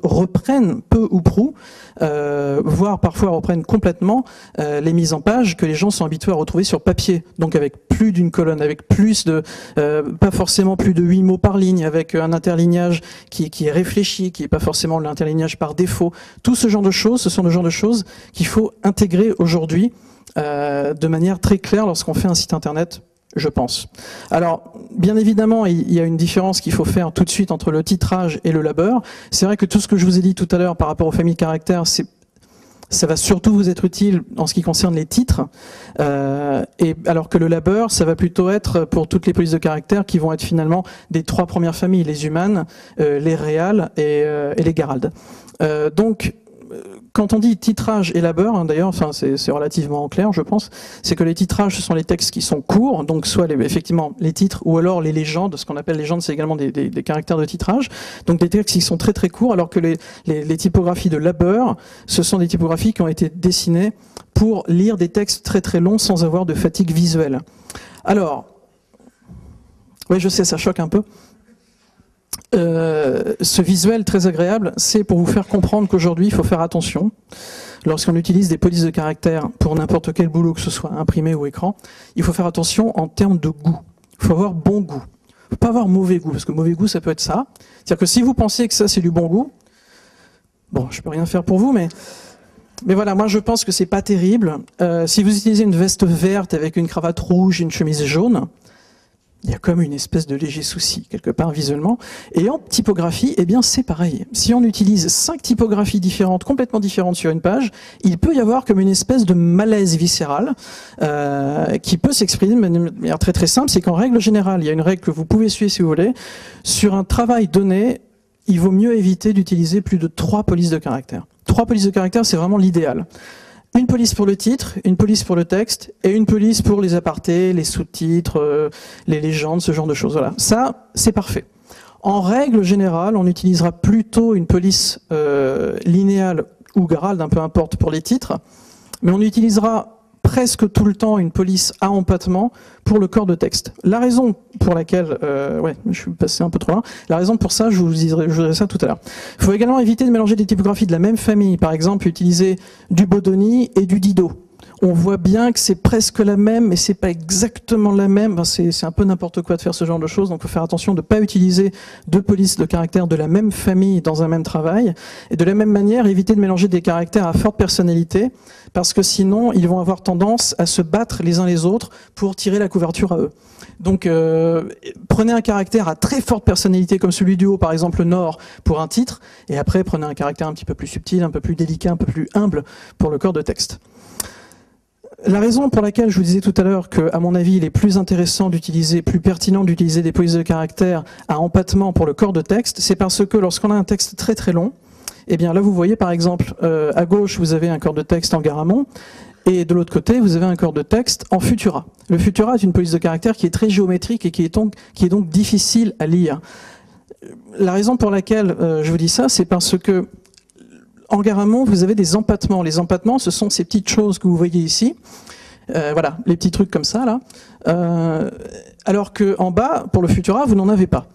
reprennent peu ou prou, voire parfois reprennent complètement les mises en page que les gens sont habitués à retrouver sur papier. Donc avec plus d'une colonne, avec plus de, pas forcément plus de 8 mots par ligne, avec un interlignage qui est réfléchi, qui n'est pas forcément l'interlignage par défaut. Tout ce genre de choses, ce sont le genre de choses qu'il faut intégrer aujourd'hui de manière très claire lorsqu'on fait un site internet, je pense. Alors, bien évidemment, il y a une différence qu'il faut faire tout de suite entre le titrage et le labeur. C'est vrai que tout ce que je vous ai dit tout à l'heure par rapport aux familles de caractères, ça va surtout vous être utile en ce qui concerne les titres, et alors que le labeur, ça va plutôt être pour toutes les polices de caractères qui vont être finalement des 3 premières familles, les humanes, les réales et les garaldes. Donc, quand on dit titrage et labeur, hein, d'ailleurs, enfin, c'est relativement clair, je pense, c'est que les titrages, ce sont les textes qui sont courts, donc soit effectivement les titres, ou alors les légendes. Ce qu'on appelle légendes, c'est également des caractères de titrage, donc des textes qui sont très très courts, alors que les typographies de labeur, ce sont des typographies qui ont été dessinées pour lire des textes très très longs sans avoir de fatigue visuelle. Alors, oui, je sais, ça choque un peu. Ce visuel très agréable, c'est pour vous faire comprendre qu'aujourd'hui, il faut faire attention. Lorsqu'on utilise des polices de caractère pour n'importe quel boulot, que ce soit imprimé ou écran, il faut faire attention en termes de goût. Il faut avoir bon goût. Il ne faut pas avoir mauvais goût, parce que mauvais goût, ça peut être ça. C'est-à-dire que si vous pensez que ça, c'est du bon goût, bon, je peux rien faire pour vous, mais voilà, moi je pense que c'est pas terrible. Si vous utilisez une veste verte avec une cravate rouge et une chemise jaune, Il y a comme une espèce de léger souci, quelque part, visuellement. Et en typographie, eh bien, c'est pareil. Si on utilise 5 typographies différentes, complètement différentes sur une page, il peut y avoir comme une espèce de malaise viscéral qui peut s'exprimer de manière très très simple. C'est qu'en règle générale, il y a une règle que vous pouvez suivre si vous voulez. Sur un travail donné, il vaut mieux éviter d'utiliser plus de 3 polices de caractères. 3 polices de caractères, c'est vraiment l'idéal. Une police pour le titre, une police pour le texte, et une police pour les apartés, les sous-titres, les légendes, ce genre de choses. Voilà, ça, c'est parfait. En règle générale, on utilisera plutôt une police linéale ou Garald, peu importe pour les titres, mais on utilisera presque tout le temps une police à empattement pour le corps de texte. La raison pour laquelle, ouais, je suis passé un peu trop loin, la raison pour ça, je vous dirai ça tout à l'heure. Il faut également éviter de mélanger des typographies de la même famille, par exemple utiliser du Bodoni et du Didot. On voit bien que c'est presque la même, mais c'est pas exactement la même. Enfin, c'est un peu n'importe quoi de faire ce genre de choses, donc il faut faire attention de ne pas utiliser 2 polices de caractères de la même famille dans un même travail. Et de la même manière, éviter de mélanger des caractères à forte personnalité, parce que sinon, ils vont avoir tendance à se battre les uns les autres pour tirer la couverture à eux. Donc, prenez un caractère à très forte personnalité, comme celui du haut, par exemple Nord, pour un titre, et après, prenez un caractère un petit peu plus subtil, un peu plus délicat, un peu plus humble pour le corps de texte. La raison pour laquelle je vous disais tout à l'heure que, à mon avis, il est plus intéressant d'utiliser, plus pertinent d'utiliser des polices de caractères à empattement pour le corps de texte, c'est parce que lorsqu'on a un texte très très long, eh bien là vous voyez par exemple, à gauche vous avez un corps de texte en Garamond, et de l'autre côté vous avez un corps de texte en Futura. Le Futura est une police de caractères qui est très géométrique et qui est donc difficile à lire. La raison pour laquelle je vous dis ça, c'est parce que en Garamond, vous avez des empattements. Les empattements, ce sont ces petites choses que vous voyez ici. Voilà, les petits trucs comme ça, là. Alors qu'en bas, pour le Futura, vous n'en avez pas.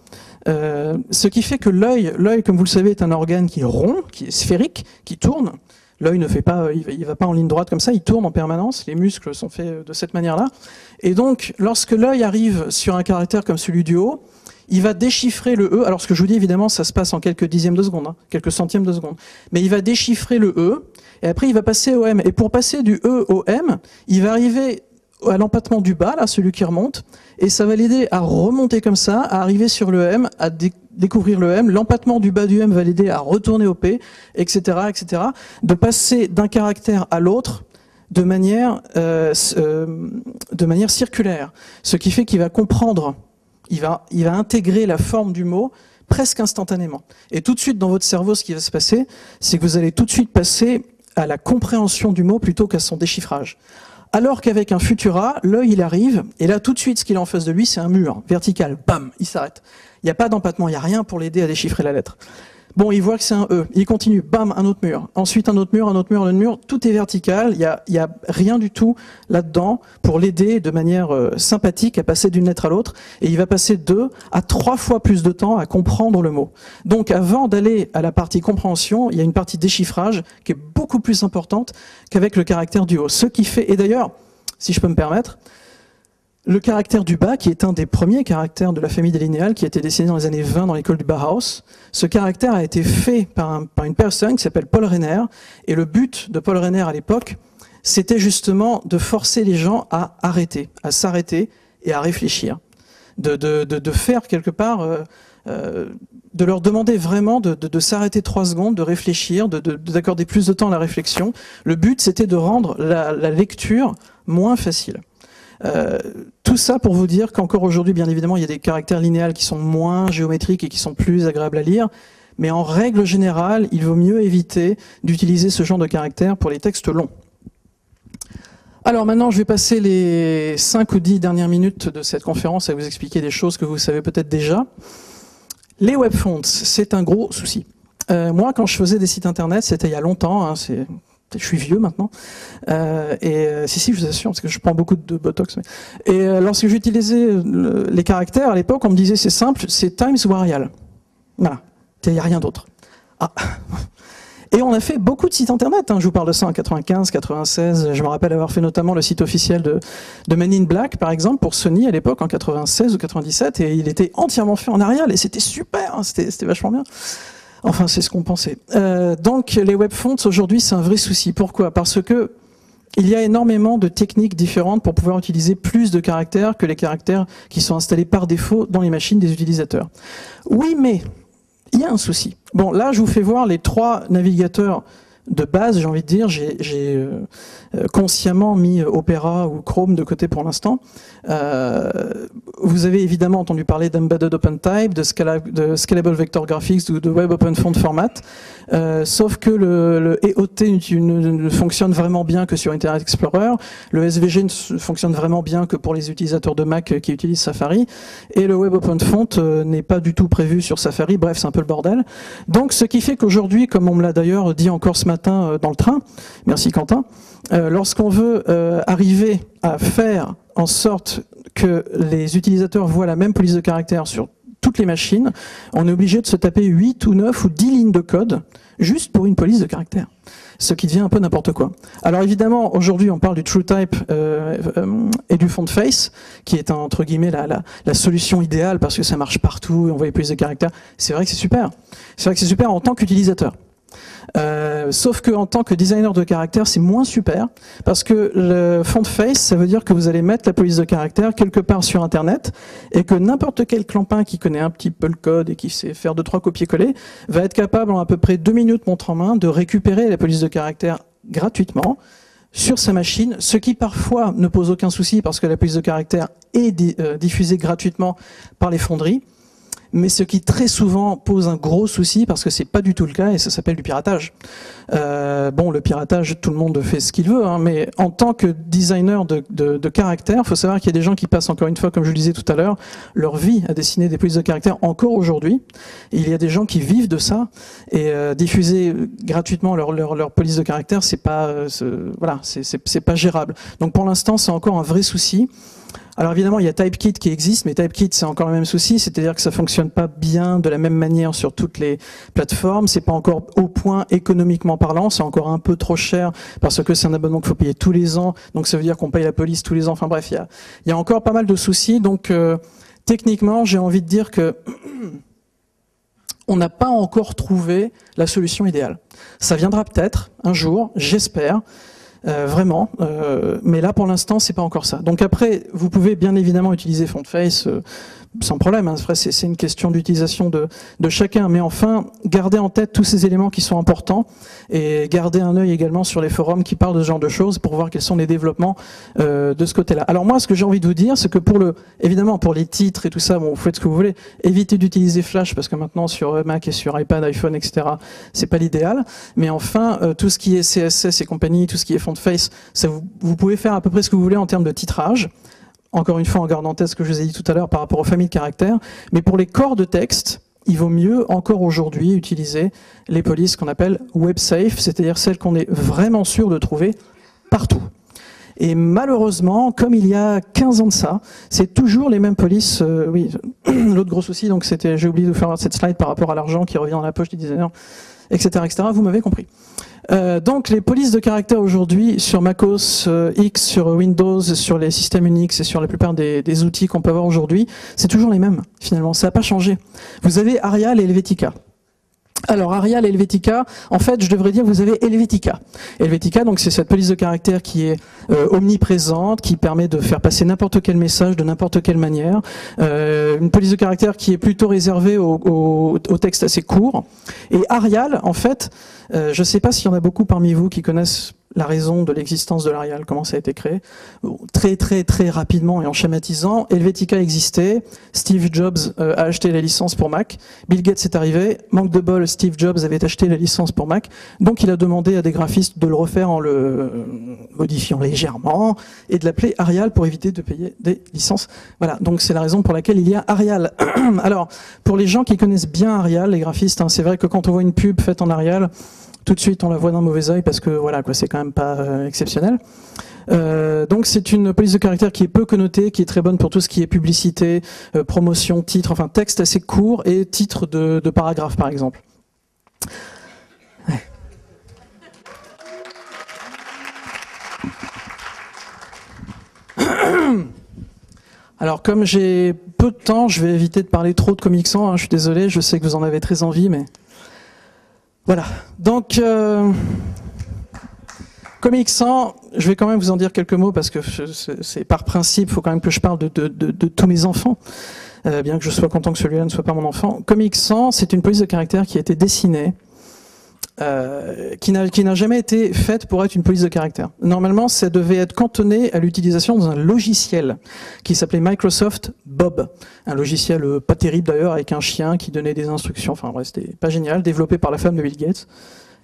Ce qui fait que l'œil, comme vous le savez, est un organe qui est rond, qui est sphérique, qui tourne. L'œil ne fait pas, il va pas en ligne droite comme ça, il tourne en permanence. Les muscles sont faits de cette manière-là. Et donc, lorsque l'œil arrive sur un caractère comme celui du haut, il va déchiffrer le E. Alors ce que je vous dis, évidemment, ça se passe en quelques dixièmes de seconde, hein, quelques centièmes de seconde. Mais il va déchiffrer le E, et après il va passer au M. Et pour passer du E au M, il va arriver à l'empattement du bas, là, celui qui remonte, et ça va l'aider à remonter comme ça, à arriver sur le M, à découvrir le M. L'empattement du bas du M va l'aider à retourner au P, etc., etc. De passer d'un caractère à l'autre de manière circulaire. Ce qui fait qu'il va comprendre. Il va intégrer la forme du mot presque instantanément. Et tout de suite, dans votre cerveau, ce qui va se passer, c'est que vous allez tout de suite passer à la compréhension du mot plutôt qu'à son déchiffrage. Alors qu'avec un Futura, l'œil, il arrive, et là, tout de suite, ce qu'il a en face de lui, c'est un mur vertical. Bam, il s'arrête. Il n'y a pas d'empattement, il n'y a rien pour l'aider à déchiffrer la lettre. Bon, il voit que c'est un E, il continue, bam, un autre mur, ensuite un autre mur, un autre mur, un autre mur, tout est vertical, il y a rien du tout là-dedans pour l'aider de manière sympathique à passer d'une lettre à l'autre, et il va passer 2 à 3 fois plus de temps à comprendre le mot. Donc avant d'aller à la partie compréhension, il y a une partie déchiffrage qui est beaucoup plus importante qu'avec le caractère du haut. Ce qui fait, et d'ailleurs, si je peux me permettre, le caractère du bas, qui est un des premiers caractères de la famille des linéales, qui a été dessiné dans les années 20 dans l'école du Bauhaus, ce caractère a été fait par une personne qui s'appelle Paul Reiner, et le but de Paul Reiner à l'époque, c'était justement de forcer les gens à arrêter, à s'arrêter et à réfléchir. De faire quelque part, de leur demander vraiment de s'arrêter 3 secondes, de réfléchir, d'accorder plus de temps à la réflexion. Le but, c'était de rendre la lecture moins facile. Tout ça pour vous dire qu'encore aujourd'hui, bien évidemment, il y a des caractères linéales qui sont moins géométriques et qui sont plus agréables à lire, mais en règle générale, il vaut mieux éviter d'utiliser ce genre de caractères pour les textes longs. Alors maintenant, je vais passer les 5 ou 10 dernières minutes de cette conférence à vous expliquer des choses que vous savez peut-être déjà. Les web fonts, c'est un gros souci. Moi, quand je faisais des sites internet, c'était il y a longtemps, hein, je suis vieux maintenant, si, je vous assure, parce que je prends beaucoup de Botox. Et lorsque j'utilisais les caractères, à l'époque, on me disait c'est simple, c'est Times ou Arial. Voilà, il n'y a rien d'autre. Ah. Et on a fait beaucoup de sites internet, hein. Je vous parle de ça en 95, 96, je me rappelle avoir fait notamment le site officiel de Men in Black, par exemple, pour Sony à l'époque, en 96 ou 97, et il était entièrement fait en Arial, et c'était super, hein, c'était vachement bien. Enfin, c'est ce qu'on pensait. Donc, les web fonts, aujourd'hui, c'est un vrai souci. Pourquoi? Parce que il y a énormément de techniques différentes pour pouvoir utiliser plus de caractères que les caractères qui sont installés par défaut dans les machines des utilisateurs. Oui, mais il y a un souci. Bon, là, je vous fais voir les 3 navigateurs de base, j'ai envie de dire. J'ai consciemment mis Opera ou Chrome de côté pour l'instant. Vous avez évidemment entendu parler d'Embedded OpenType, de Scalable Vector Graphics ou de Web Open Font Format. Sauf que le EOT ne fonctionne vraiment bien que sur Internet Explorer. Le SVG ne fonctionne vraiment bien que pour les utilisateurs de Mac qui utilisent Safari. Et le Web Open Font n'est pas du tout prévu sur Safari. Bref, c'est un peu le bordel. Donc, ce qui fait qu'aujourd'hui, comme on me l'a d'ailleurs dit encore ce matin dans le train, merci Quentin, lorsqu'on veut arriver à faire en sorte que les utilisateurs voient la même police de caractère sur toutes les machines, on est obligé de se taper 8 ou 9 ou 10 lignes de code juste pour une police de caractère. Ce qui devient un peu n'importe quoi. Alors évidemment, aujourd'hui, on parle du TrueType et du FontFace, qui est entre guillemets la solution idéale parce que ça marche partout et on voit les polices de caractère. C'est vrai que c'est super. C'est vrai que c'est super en tant qu'utilisateur. Sauf que en tant que designer de caractère, c'est moins super parce que le font face, ça veut dire que vous allez mettre la police de caractère quelque part sur Internet et que n'importe quel clampin qui connaît un petit peu le code et qui sait faire 2-3 copier-coller va être capable en à peu près 2 minutes montre en main de récupérer la police de caractère gratuitement sur sa machine, ce qui parfois ne pose aucun souci parce que la police de caractère est diffusée gratuitement par les fonderies. Mais ce qui très souvent pose un gros souci, parce que c'est pas du tout le cas, et ça s'appelle du piratage. Bon, le piratage, tout le monde fait ce qu'il veut, hein, mais en tant que designer de caractère, il faut savoir qu'il y a des gens qui passent, encore une fois, comme je le disais tout à l'heure, leur vie à dessiner des polices de caractère encore aujourd'hui. Il y a des gens qui vivent de ça, et diffuser gratuitement leur police de caractère, c'est pas, voilà, c'est pas gérable. Donc pour l'instant, c'est encore un vrai souci. Alors évidemment, il y a Typekit qui existe, mais Typekit, c'est encore le même souci, c'est-à-dire que ça fonctionne pas bien de la même manière sur toutes les plateformes, c'est pas encore au point économiquement parlant, c'est encore un peu trop cher parce que c'est un abonnement qu'il faut payer tous les ans, donc ça veut dire qu'on paye la police tous les ans, enfin bref, il y a encore pas mal de soucis, donc techniquement, j'ai envie de dire que on n'a pas encore trouvé la solution idéale. Ça viendra peut-être un jour, j'espère, vraiment, mais là pour l'instant c'est pas encore ça. Donc après vous pouvez bien évidemment utiliser FontFace sans problème, hein. Après c'est une question d'utilisation de chacun, mais enfin gardez en tête tous ces éléments qui sont importants et gardez un œil également sur les forums qui parlent de ce genre de choses pour voir quels sont les développements de ce côté-là. Alors moi ce que j'ai envie de vous dire c'est que évidemment pour les titres et tout ça, bon vous faites ce que vous voulez, évitez d'utiliser Flash parce que maintenant sur Mac et sur iPad, iPhone, etc. c'est pas l'idéal, mais enfin tout ce qui est CSS et compagnie, tout ce qui est FontFace, ça vous pouvez faire à peu près ce que vous voulez en termes de titrage. Encore une fois, en gardant en tête ce que je vous ai dit tout à l'heure par rapport aux familles de caractères. Mais pour les corps de texte, il vaut mieux encore aujourd'hui utiliser les polices qu'on appelle web safe, c'est-à-dire celles qu'on est vraiment sûr de trouver partout. Et malheureusement, comme il y a 15 ans de ça, c'est toujours les mêmes polices. Oui, l'autre gros souci, donc c'était, j'ai oublié de vous faire cette slide par rapport à l'argent qui revient dans la poche du designer, etc., etc. Vous m'avez compris. Donc les polices de caractère aujourd'hui sur macOS X, sur Windows, sur les systèmes Unix et sur la plupart des outils qu'on peut avoir aujourd'hui, c'est toujours les mêmes finalement, ça n'a pas changé. Vous avez Arial et Helvetica. Alors Arial et Helvetica, en fait je devrais dire vous avez Helvetica. Helvetica, donc c'est cette police de caractère qui est omniprésente, qui permet de faire passer n'importe quel message de n'importe quelle manière. Une police de caractère qui est plutôt réservée au texte assez court. Et Arial, en fait, je ne sais pas s'il y en a beaucoup parmi vous qui connaissent la raison de l'existence de l'Arial, comment ça a été créé. Très rapidement et en schématisant, Helvetica existait, Steve Jobs a acheté la licence pour Mac, Bill Gates est arrivé, manque de bol, Steve Jobs avait acheté la licence pour Mac, donc il a demandé à des graphistes de le refaire en le modifiant légèrement et de l'appeler Arial pour éviter de payer des licences. Voilà, donc c'est la raison pour laquelle il y a Arial. Alors, pour les gens qui connaissent bien Arial, les graphistes, hein, c'est vrai que quand on voit une pub faite en Arial, tout de suite on la voit d'un mauvais œil parce que voilà quoi, c'est quand même pas exceptionnel. Donc c'est une police de caractère qui est peu connotée, qui est très bonne pour tout ce qui est publicité, promotion, titre, enfin texte assez court et titre de paragraphe par exemple. Ouais. Alors comme j'ai peu de temps, je vais éviter de parler trop de Comic Sans, hein, je suis désolé, je sais que vous en avez très envie, mais... Voilà, donc Comic Sans, je vais quand même vous en dire quelques mots parce que c'est par principe, il faut quand même que je parle de tous mes enfants, bien que je sois content que celui-là ne soit pas mon enfant. Comic Sans, c'est une police de caractère qui a été dessinée, qui n'a jamais été faite pour être une police de caractère. Normalement, ça devait être cantonné à l'utilisation d'un logiciel qui s'appelait Microsoft Bob. Un logiciel pas terrible d'ailleurs, avec un chien qui donnait des instructions. Enfin, ouais, c'était pas génial, développé par la femme de Bill Gates.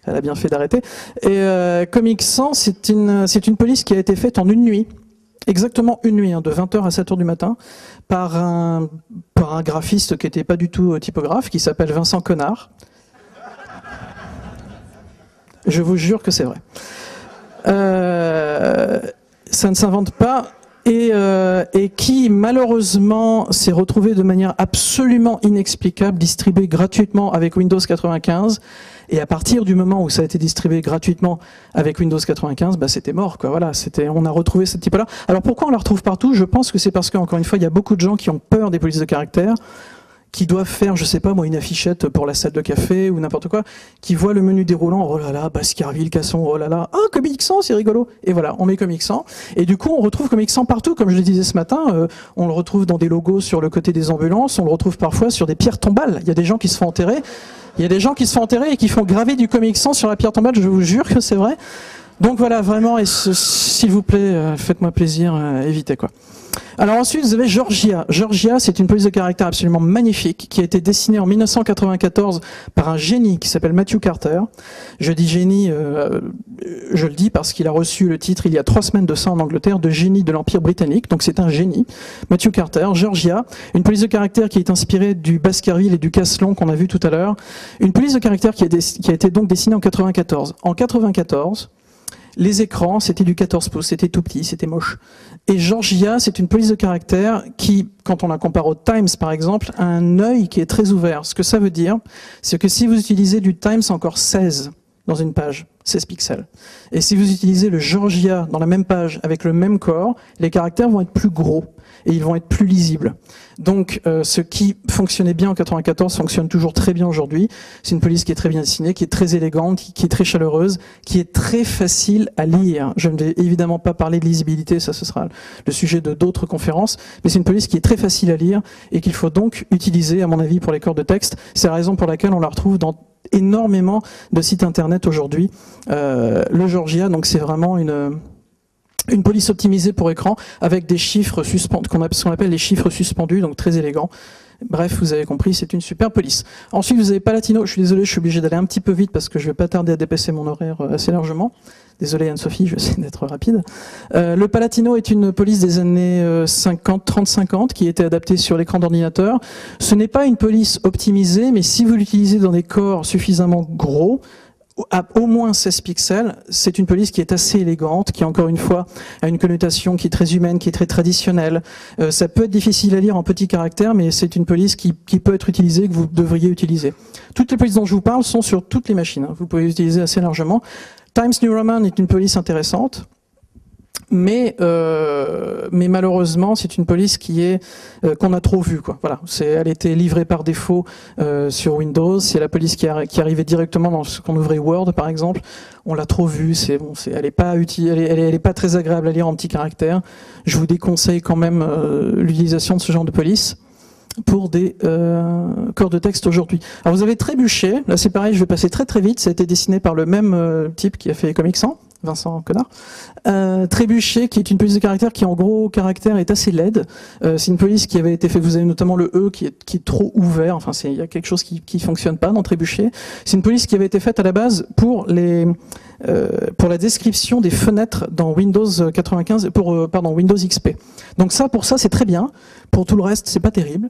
Elle a bien fait d'arrêter. Et Comic Sans, c'est une police qui a été faite en une nuit. Exactement une nuit, hein, de 20h à 7h du matin, par un graphiste qui n'était pas du tout typographe, qui s'appelle Vincent Connard. Je vous jure que c'est vrai. Ça ne s'invente pas. Et qui malheureusement s'est retrouvé de manière absolument inexplicable distribué gratuitement avec Windows 95, et à partir du moment où ça a été distribué gratuitement avec Windows 95, bah c'était mort, quoi. Voilà, on a retrouvé ce type-là. Alors pourquoi on la retrouve partout? Je pense que c'est parce qu'encore une fois, il y a beaucoup de gens qui ont peur des polices de caractère, qui doivent faire, je sais pas moi, une affichette pour la salle de café ou n'importe quoi, qui voient le menu déroulant, oh là là, Baskerville, Casson, oh là là, oh Comic Sans, c'est rigolo. Et voilà, on met Comic Sans. Et du coup, on retrouve Comic Sans partout, comme je le disais ce matin, on le retrouve dans des logos sur le côté des ambulances, on le retrouve parfois sur des pierres tombales. Il y a des gens qui se font enterrer, et qui font graver du Comic Sans sur la pierre tombale, je vous jure que c'est vrai. Donc voilà, vraiment, et s'il vous plaît, faites-moi plaisir, évitez quoi. Alors ensuite, vous avez Georgia. Georgia, c'est une police de caractère absolument magnifique qui a été dessinée en 1994 par un génie qui s'appelle Matthew Carter. Je dis génie, je le dis parce qu'il a reçu le titre il y a 3 semaines de ça en Angleterre de génie de l'Empire britannique, donc c'est un génie. Matthew Carter, Georgia, une police de caractère qui est inspirée du Baskerville et du Caslon qu'on a vu tout à l'heure. Une police de caractère qui a été donc dessinée en 94. En 94, les écrans, c'était du 14 pouces, c'était tout petit, c'était moche. Et Georgia, c'est une police de caractère qui, quand on la compare au Times par exemple, a un œil qui est très ouvert. Ce que ça veut dire, c'est que si vous utilisez du Times encore 16 dans une page, 16 pixels, et si vous utilisez le Georgia dans la même page avec le même corps, les caractères vont être plus gros et ils vont être plus lisibles. Donc ce qui fonctionnait bien en 94 fonctionne toujours très bien aujourd'hui. C'est une police qui est très bien dessinée, qui est très élégante, qui est très chaleureuse, qui est très facile à lire. Je ne vais évidemment pas parler de lisibilité, ça ce sera le sujet de d'autres conférences, mais c'est une police qui est très facile à lire et qu'il faut donc utiliser, à mon avis, pour les corps de texte. C'est la raison pour laquelle on la retrouve dans énormément de sites internet aujourd'hui. Le Georgia, donc c'est vraiment une police optimisée pour écran avec des chiffres suspendus, ce qu'on appelle les chiffres suspendus, donc très élégants. Bref, vous avez compris, c'est une super police. Ensuite, vous avez Palatino. Je suis désolé, je suis obligé d'aller un petit peu vite parce que je vais pas tarder à dépasser mon horaire assez largement. Désolé Anne-Sophie, je vais essayer d'être rapide. Le Palatino est une police des années 30-50 qui a été adaptée sur l'écran d'ordinateur. Ce n'est pas une police optimisée, mais si vous l'utilisez dans des corps suffisamment gros, à au moins 16 pixels, c'est une police qui est assez élégante, qui encore une fois a une connotation qui est très humaine, qui est très traditionnelle. Ça peut être difficile à lire en petits caractères, mais c'est une police qui peut être utilisée, que vous devriez utiliser. Toutes les polices dont je vous parle sont sur toutes les machines, hein. Vous pouvez les utiliser assez largement. Times New Roman est une police intéressante, mais malheureusement c'est une police qui est qu'on a trop vue, quoi. Voilà, elle était livrée par défaut sur Windows. C'est la police qui arrivait directement dans ce qu'on ouvrait Word par exemple. On l'a trop vue. Elle est pas utile, elle est pas très agréable à lire en petits caractères. Je vous déconseille quand même l'utilisation de ce genre de police pour des corps de texte aujourd'hui. Alors vous avez Trébuchet, là c'est pareil, je vais passer très très vite, ça a été dessiné par le même type qui a fait Comic Sans, Vincent Connard. Trébuchet, qui est une police de caractère qui en gros caractère est assez laide. C'est une police qui avait été faite, vous avez notamment le E qui est trop ouvert, enfin il y a quelque chose qui fonctionne pas dans Trébuchet. C'est une police qui avait été faite à la base pour la description des fenêtres dans Windows 95, Windows XP. Donc pour ça c'est très bien. Pour tout le reste, c'est pas terrible.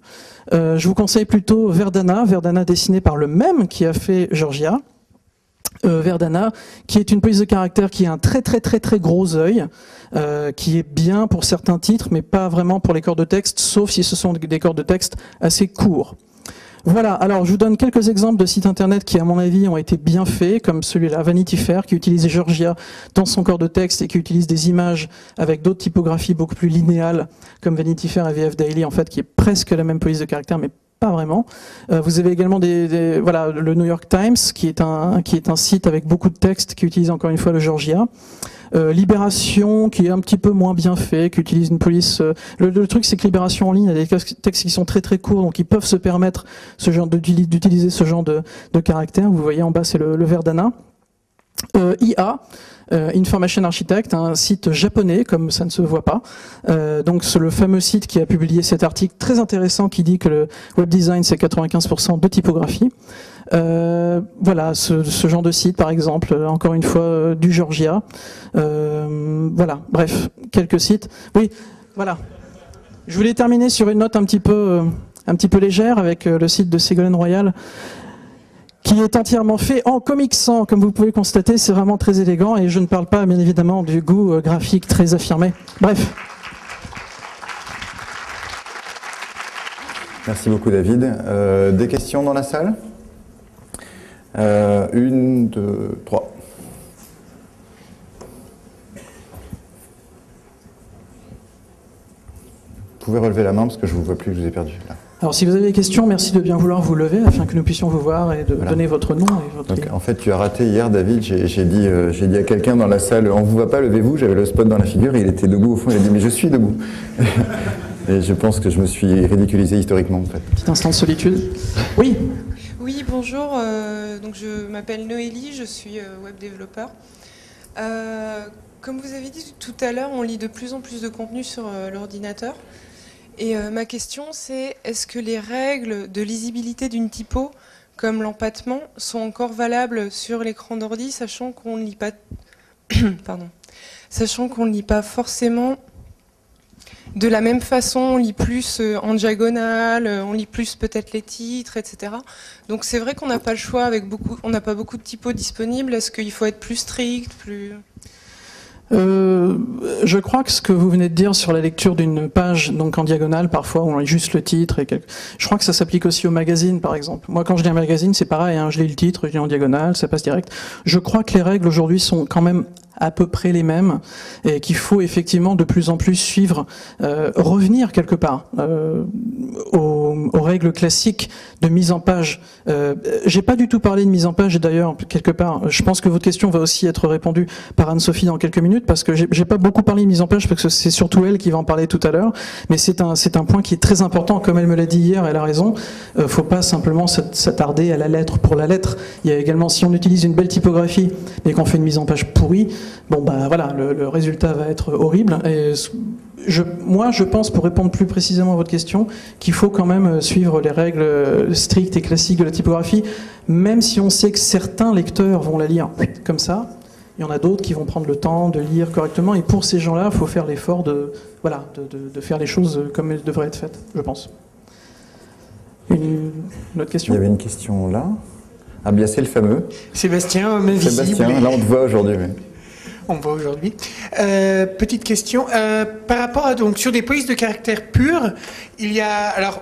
Je vous conseille plutôt Verdana dessiné par le même qui a fait Georgia. Verdana, qui est une police de caractère qui a un très très très très gros œil, qui est bien pour certains titres, mais pas vraiment pour les corps de texte, sauf si ce sont des corps de texte assez courts. Voilà, alors je vous donne quelques exemples de sites internet qui à mon avis ont été bien faits, comme celui-là, Vanity Fair, qui utilise Georgia dans son corps de texte et qui utilise des images avec d'autres typographies beaucoup plus linéales, comme Vanity Fair et VF Daily, en fait, qui est presque la même police de caractère, mais pas vraiment. Vous avez également voilà, le New York Times, qui est un site avec beaucoup de texte, qui utilise encore une fois le Georgia. Libération, qui est un petit peu moins bien fait, qui utilise une police... le truc, c'est que Libération en ligne a des textes qui sont très très courts, donc ils peuvent se permettre d'utiliser ce genre de caractères. Vous voyez en bas, c'est le Verdana. IA, Information Architect, un site japonais, comme ça ne se voit pas. Donc c'est le fameux site qui a publié cet article très intéressant qui dit que le web design, c'est 95% de typographie. Voilà, ce genre de site, par exemple, encore une fois, du Georgia. Voilà, bref, quelques sites. Oui, voilà. Je voulais terminer sur une note un petit peu légère avec le site de Ségolène Royal, qui est entièrement fait en Comic Sans, comme vous pouvez constater, c'est vraiment très élégant, et je ne parle pas, bien évidemment, du goût graphique très affirmé. Bref. Merci beaucoup, David. Des questions dans la salle? 1, 2, 3. Vous pouvez relever la main parce que je ne vous vois plus, je vous ai perdu. Là. Alors si vous avez des questions, merci de bien vouloir vous lever afin que nous puissions vous voir et de donner votre nom. Et votre... Donc, en fait, tu as raté hier, David, j'ai dit à quelqu'un dans la salle, on ne vous voit pas, levez-vous, j'avais le spot dans la figure et il était debout au fond, il a dit mais je suis debout. Et je pense que je me suis ridiculisé historiquement en fait. Petit instant de solitude. Oui. Oui, bonjour, donc je m'appelle Noélie, je suis web développeur. Comme vous avez dit tout à l'heure, on lit de plus en plus de contenu sur l'ordinateur. Et ma question, c'est est-ce que les règles de lisibilité d'une typo, comme l'empattement, sont encore valables sur l'écran d'ordi, sachant qu'on ne lit pas, pardon, sachant qu'on ne lit pas forcément de la même façon, on lit plus en diagonale, on lit plus peut-être les titres, etc. Donc c'est vrai qu'on n'a pas le choix avec on n'a pas beaucoup de typos disponibles. Est-ce qu'il faut être plus strict, plus... Je crois que ce que vous venez de dire sur la lecture d'une page, donc en diagonale, parfois on lit juste le titre, je crois que ça s'applique aussi au magazine, par exemple. Moi, quand je lis un magazine, c'est pareil, hein, je lis le titre, je lis en diagonale, ça passe direct. Je crois que les règles aujourd'hui sont quand même à peu près les mêmes et qu'il faut effectivement de plus en plus suivre, revenir quelque part aux règles classiques de mise en page. J'ai pas du tout parlé de mise en page, et d'ailleurs quelque part, je pense que votre question va aussi être répondue par Anne-Sophie dans quelques minutes, parce que j'ai pas beaucoup parlé de mise en page parce que c'est surtout elle qui va en parler tout à l'heure, mais c'est un point qui est très important, comme elle me l'a dit hier, elle a raison. Faut pas simplement s'attarder à la lettre pour la lettre. Il y a également, si on utilise une belle typographie mais qu'on fait une mise en page pourrie, bon bah voilà, le résultat va être horrible. Et moi, je pense, pour répondre plus précisément à votre question, qu'il faut quand même suivre les règles strictes et classiques de la typographie, même si on sait que certains lecteurs vont la lire comme ça. Il y en a d'autres qui vont prendre le temps de lire correctement, et pour ces gens-là, il faut faire l'effort de faire les choses comme elles devraient être faites, je pense. Une autre question? Il y avait une question là. Ah bien, c'est le fameux. Sébastien, visible. Sébastien, là on te voit aujourd'hui. Mais... On voit aujourd'hui. Petite question. Par rapport à, donc, sur des polices de caractère pur, il y a... Alors,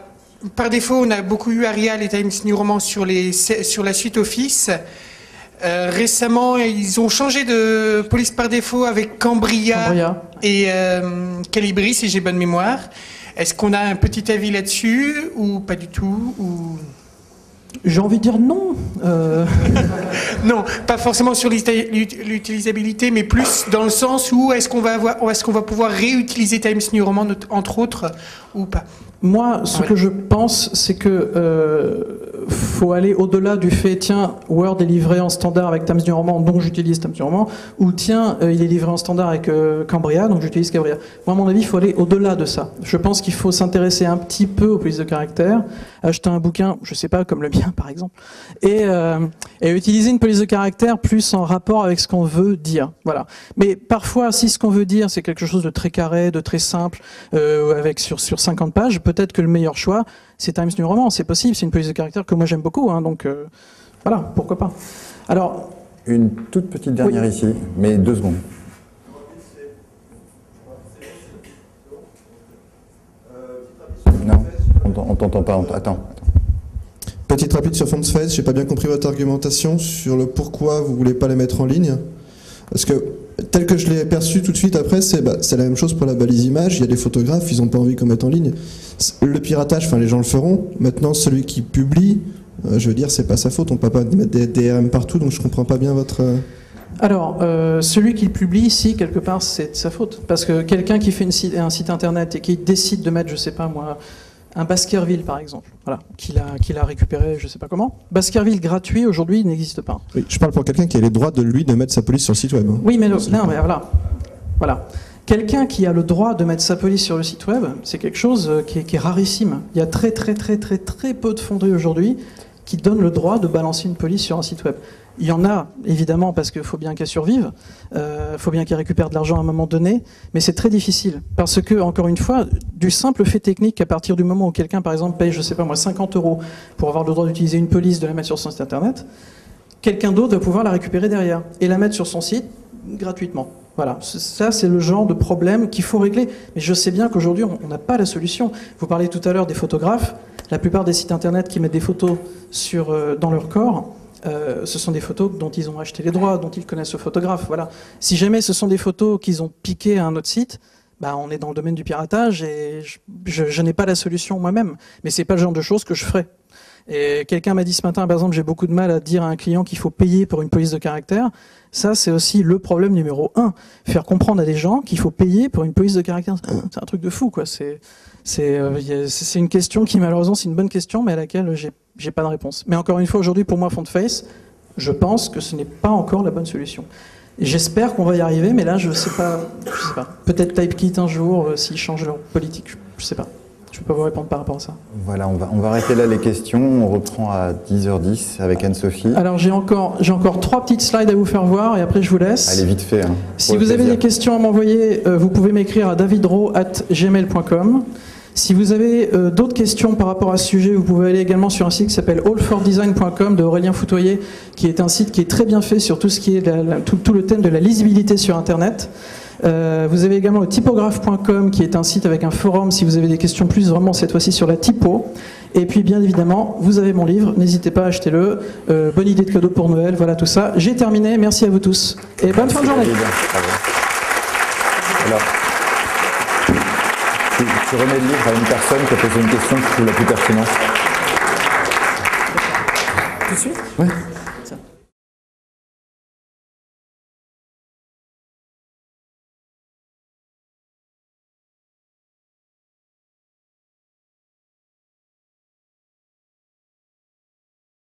par défaut, on a beaucoup eu Arial et Times New Roman sur la suite Office. Récemment, ils ont changé de police par défaut avec Cambria. Et Calibri, si j'ai bonne mémoire. Est-ce qu'on a un petit avis là-dessus ou pas du tout ou... J'ai envie de dire non. Non, pas forcément sur l'utilisabilité, mais plus dans le sens où est-ce qu'on va pouvoir réutiliser Times New Roman entre autres ou pas. Moi, ce que je pense, c'est que faut aller au-delà du fait, tiens, Word est livré en standard avec Times New Roman, donc j'utilise Times New Roman, ou tiens, il est livré en standard avec Cambria, donc j'utilise Cambria. Moi, à mon avis, il faut aller au-delà de ça. Je pense qu'il faut s'intéresser un petit peu aux polices de caractère, acheter un bouquin, je sais pas, comme le mien par exemple, et utiliser une police de caractère plus en rapport avec ce qu'on veut dire. Voilà. Mais parfois, si ce qu'on veut dire, c'est quelque chose de très carré, de très simple, avec sur 50 pages, peut-être que le meilleur choix, c'est Times New Roman, c'est possible, c'est une police de caractère que moi j'aime beaucoup, hein, donc voilà, pourquoi pas. Alors, une toute petite dernière ici, mais 2 secondes. Non, on t'entend pas, attends. Petite rapide sur FontFace, j'ai pas bien compris votre argumentation sur le pourquoi vous voulez pas les mettre en ligne. Parce que, tel que je l'ai perçu tout de suite après, c'est la même chose pour la balise image. Il y a des photographes, ils n'ont pas envie qu'on mette en ligne. Le piratage, enfin les gens le feront. Maintenant, celui qui publie, je veux dire, c'est pas sa faute. On peut pas mettre des DRM partout, donc je comprends pas bien votre... Alors, celui qui le publie ici, quelque part, c'est de sa faute. Parce que quelqu'un qui fait un site internet et qui décide de mettre, je sais pas moi, un Baskerville par exemple, voilà, qu'il a récupéré, je sais pas comment. Baskerville gratuit aujourd'hui, il n'existe pas. Oui, je parle pour quelqu'un qui a les droits de mettre sa police sur le site web. Oui, mais non, mais voilà. Quelqu'un qui a le droit de mettre sa police sur le site web, c'est quelque chose qui est rarissime. Il y a très peu de fonderies aujourd'hui qui donnent le droit de balancer une police sur un site web. Il y en a, évidemment, parce qu'il faut bien qu'elle survive, faut bien qu'elle récupère de l'argent à un moment donné, mais c'est très difficile. Parce que, encore une fois, du simple fait technique qu'à partir du moment où quelqu'un, par exemple, paye, je sais pas moi, 50 € pour avoir le droit d'utiliser une police, de la mettre sur son site internet, quelqu'un d'autre va pouvoir la récupérer derrière et la mettre sur son site gratuitement. Voilà, ça c'est le genre de problème qu'il faut régler. Mais je sais bien qu'aujourd'hui, on n'a pas la solution. Vous parlez tout à l'heure des photographes. La plupart des sites internet qui mettent des photos dans leur corps, ce sont des photos dont ils ont acheté les droits, dont ils connaissent le photographe. Voilà. Si jamais ce sont des photos qu'ils ont piquées à un autre site, bah, on est dans le domaine du piratage et je n'ai pas la solution moi-même. Mais c'est pas le genre de choses que je ferai. Et quelqu'un m'a dit ce matin, par exemple, j'ai beaucoup de mal à dire à un client qu'il faut payer pour une police de caractère. Ça, c'est aussi le problème numéro 1. Faire comprendre à des gens qu'il faut payer pour une police de caractère. C'est un truc de fou, quoi. C'est une question qui, malheureusement, c'est une bonne question, mais à laquelle j'ai pas de réponse. Mais encore une fois, aujourd'hui, pour moi, Fontface, je pense que ce n'est pas encore la bonne solution. J'espère qu'on va y arriver, mais là, je sais pas. Peut-être Typekit un jour, s'ils changent leur politique, je sais pas. Je ne peux pas vous répondre par rapport à ça. Voilà, on va arrêter là les questions. On reprend à 10h10 avec Anne-Sophie. Alors j'ai encore 3 petites slides à vous faire voir et après je vous laisse. Allez, vite fait. Hein, si vous avez des questions à m'envoyer, vous pouvez m'écrire à davidro@gmail.com. Si vous avez d'autres questions par rapport à ce sujet, vous pouvez aller également sur un site qui s'appelle allfordesign.com de Aurélien Foutoyer, qui est un site qui est très bien fait sur tout ce qui est tout le thème de la lisibilité sur Internet. Vous avez également le typographe.com qui est un site avec un forum si vous avez des questions plus vraiment cette fois-ci sur la typo. Et puis bien évidemment, vous avez mon livre, n'hésitez pas à acheter-le. Bonne idée de cadeau pour Noël, voilà tout ça. J'ai terminé, merci à vous tous. Et bonne fin de journée. Alors, tu remets le livre à une personne qui a posé une question que tu trouves la plus pertinente. Tout de suite ? Ouais.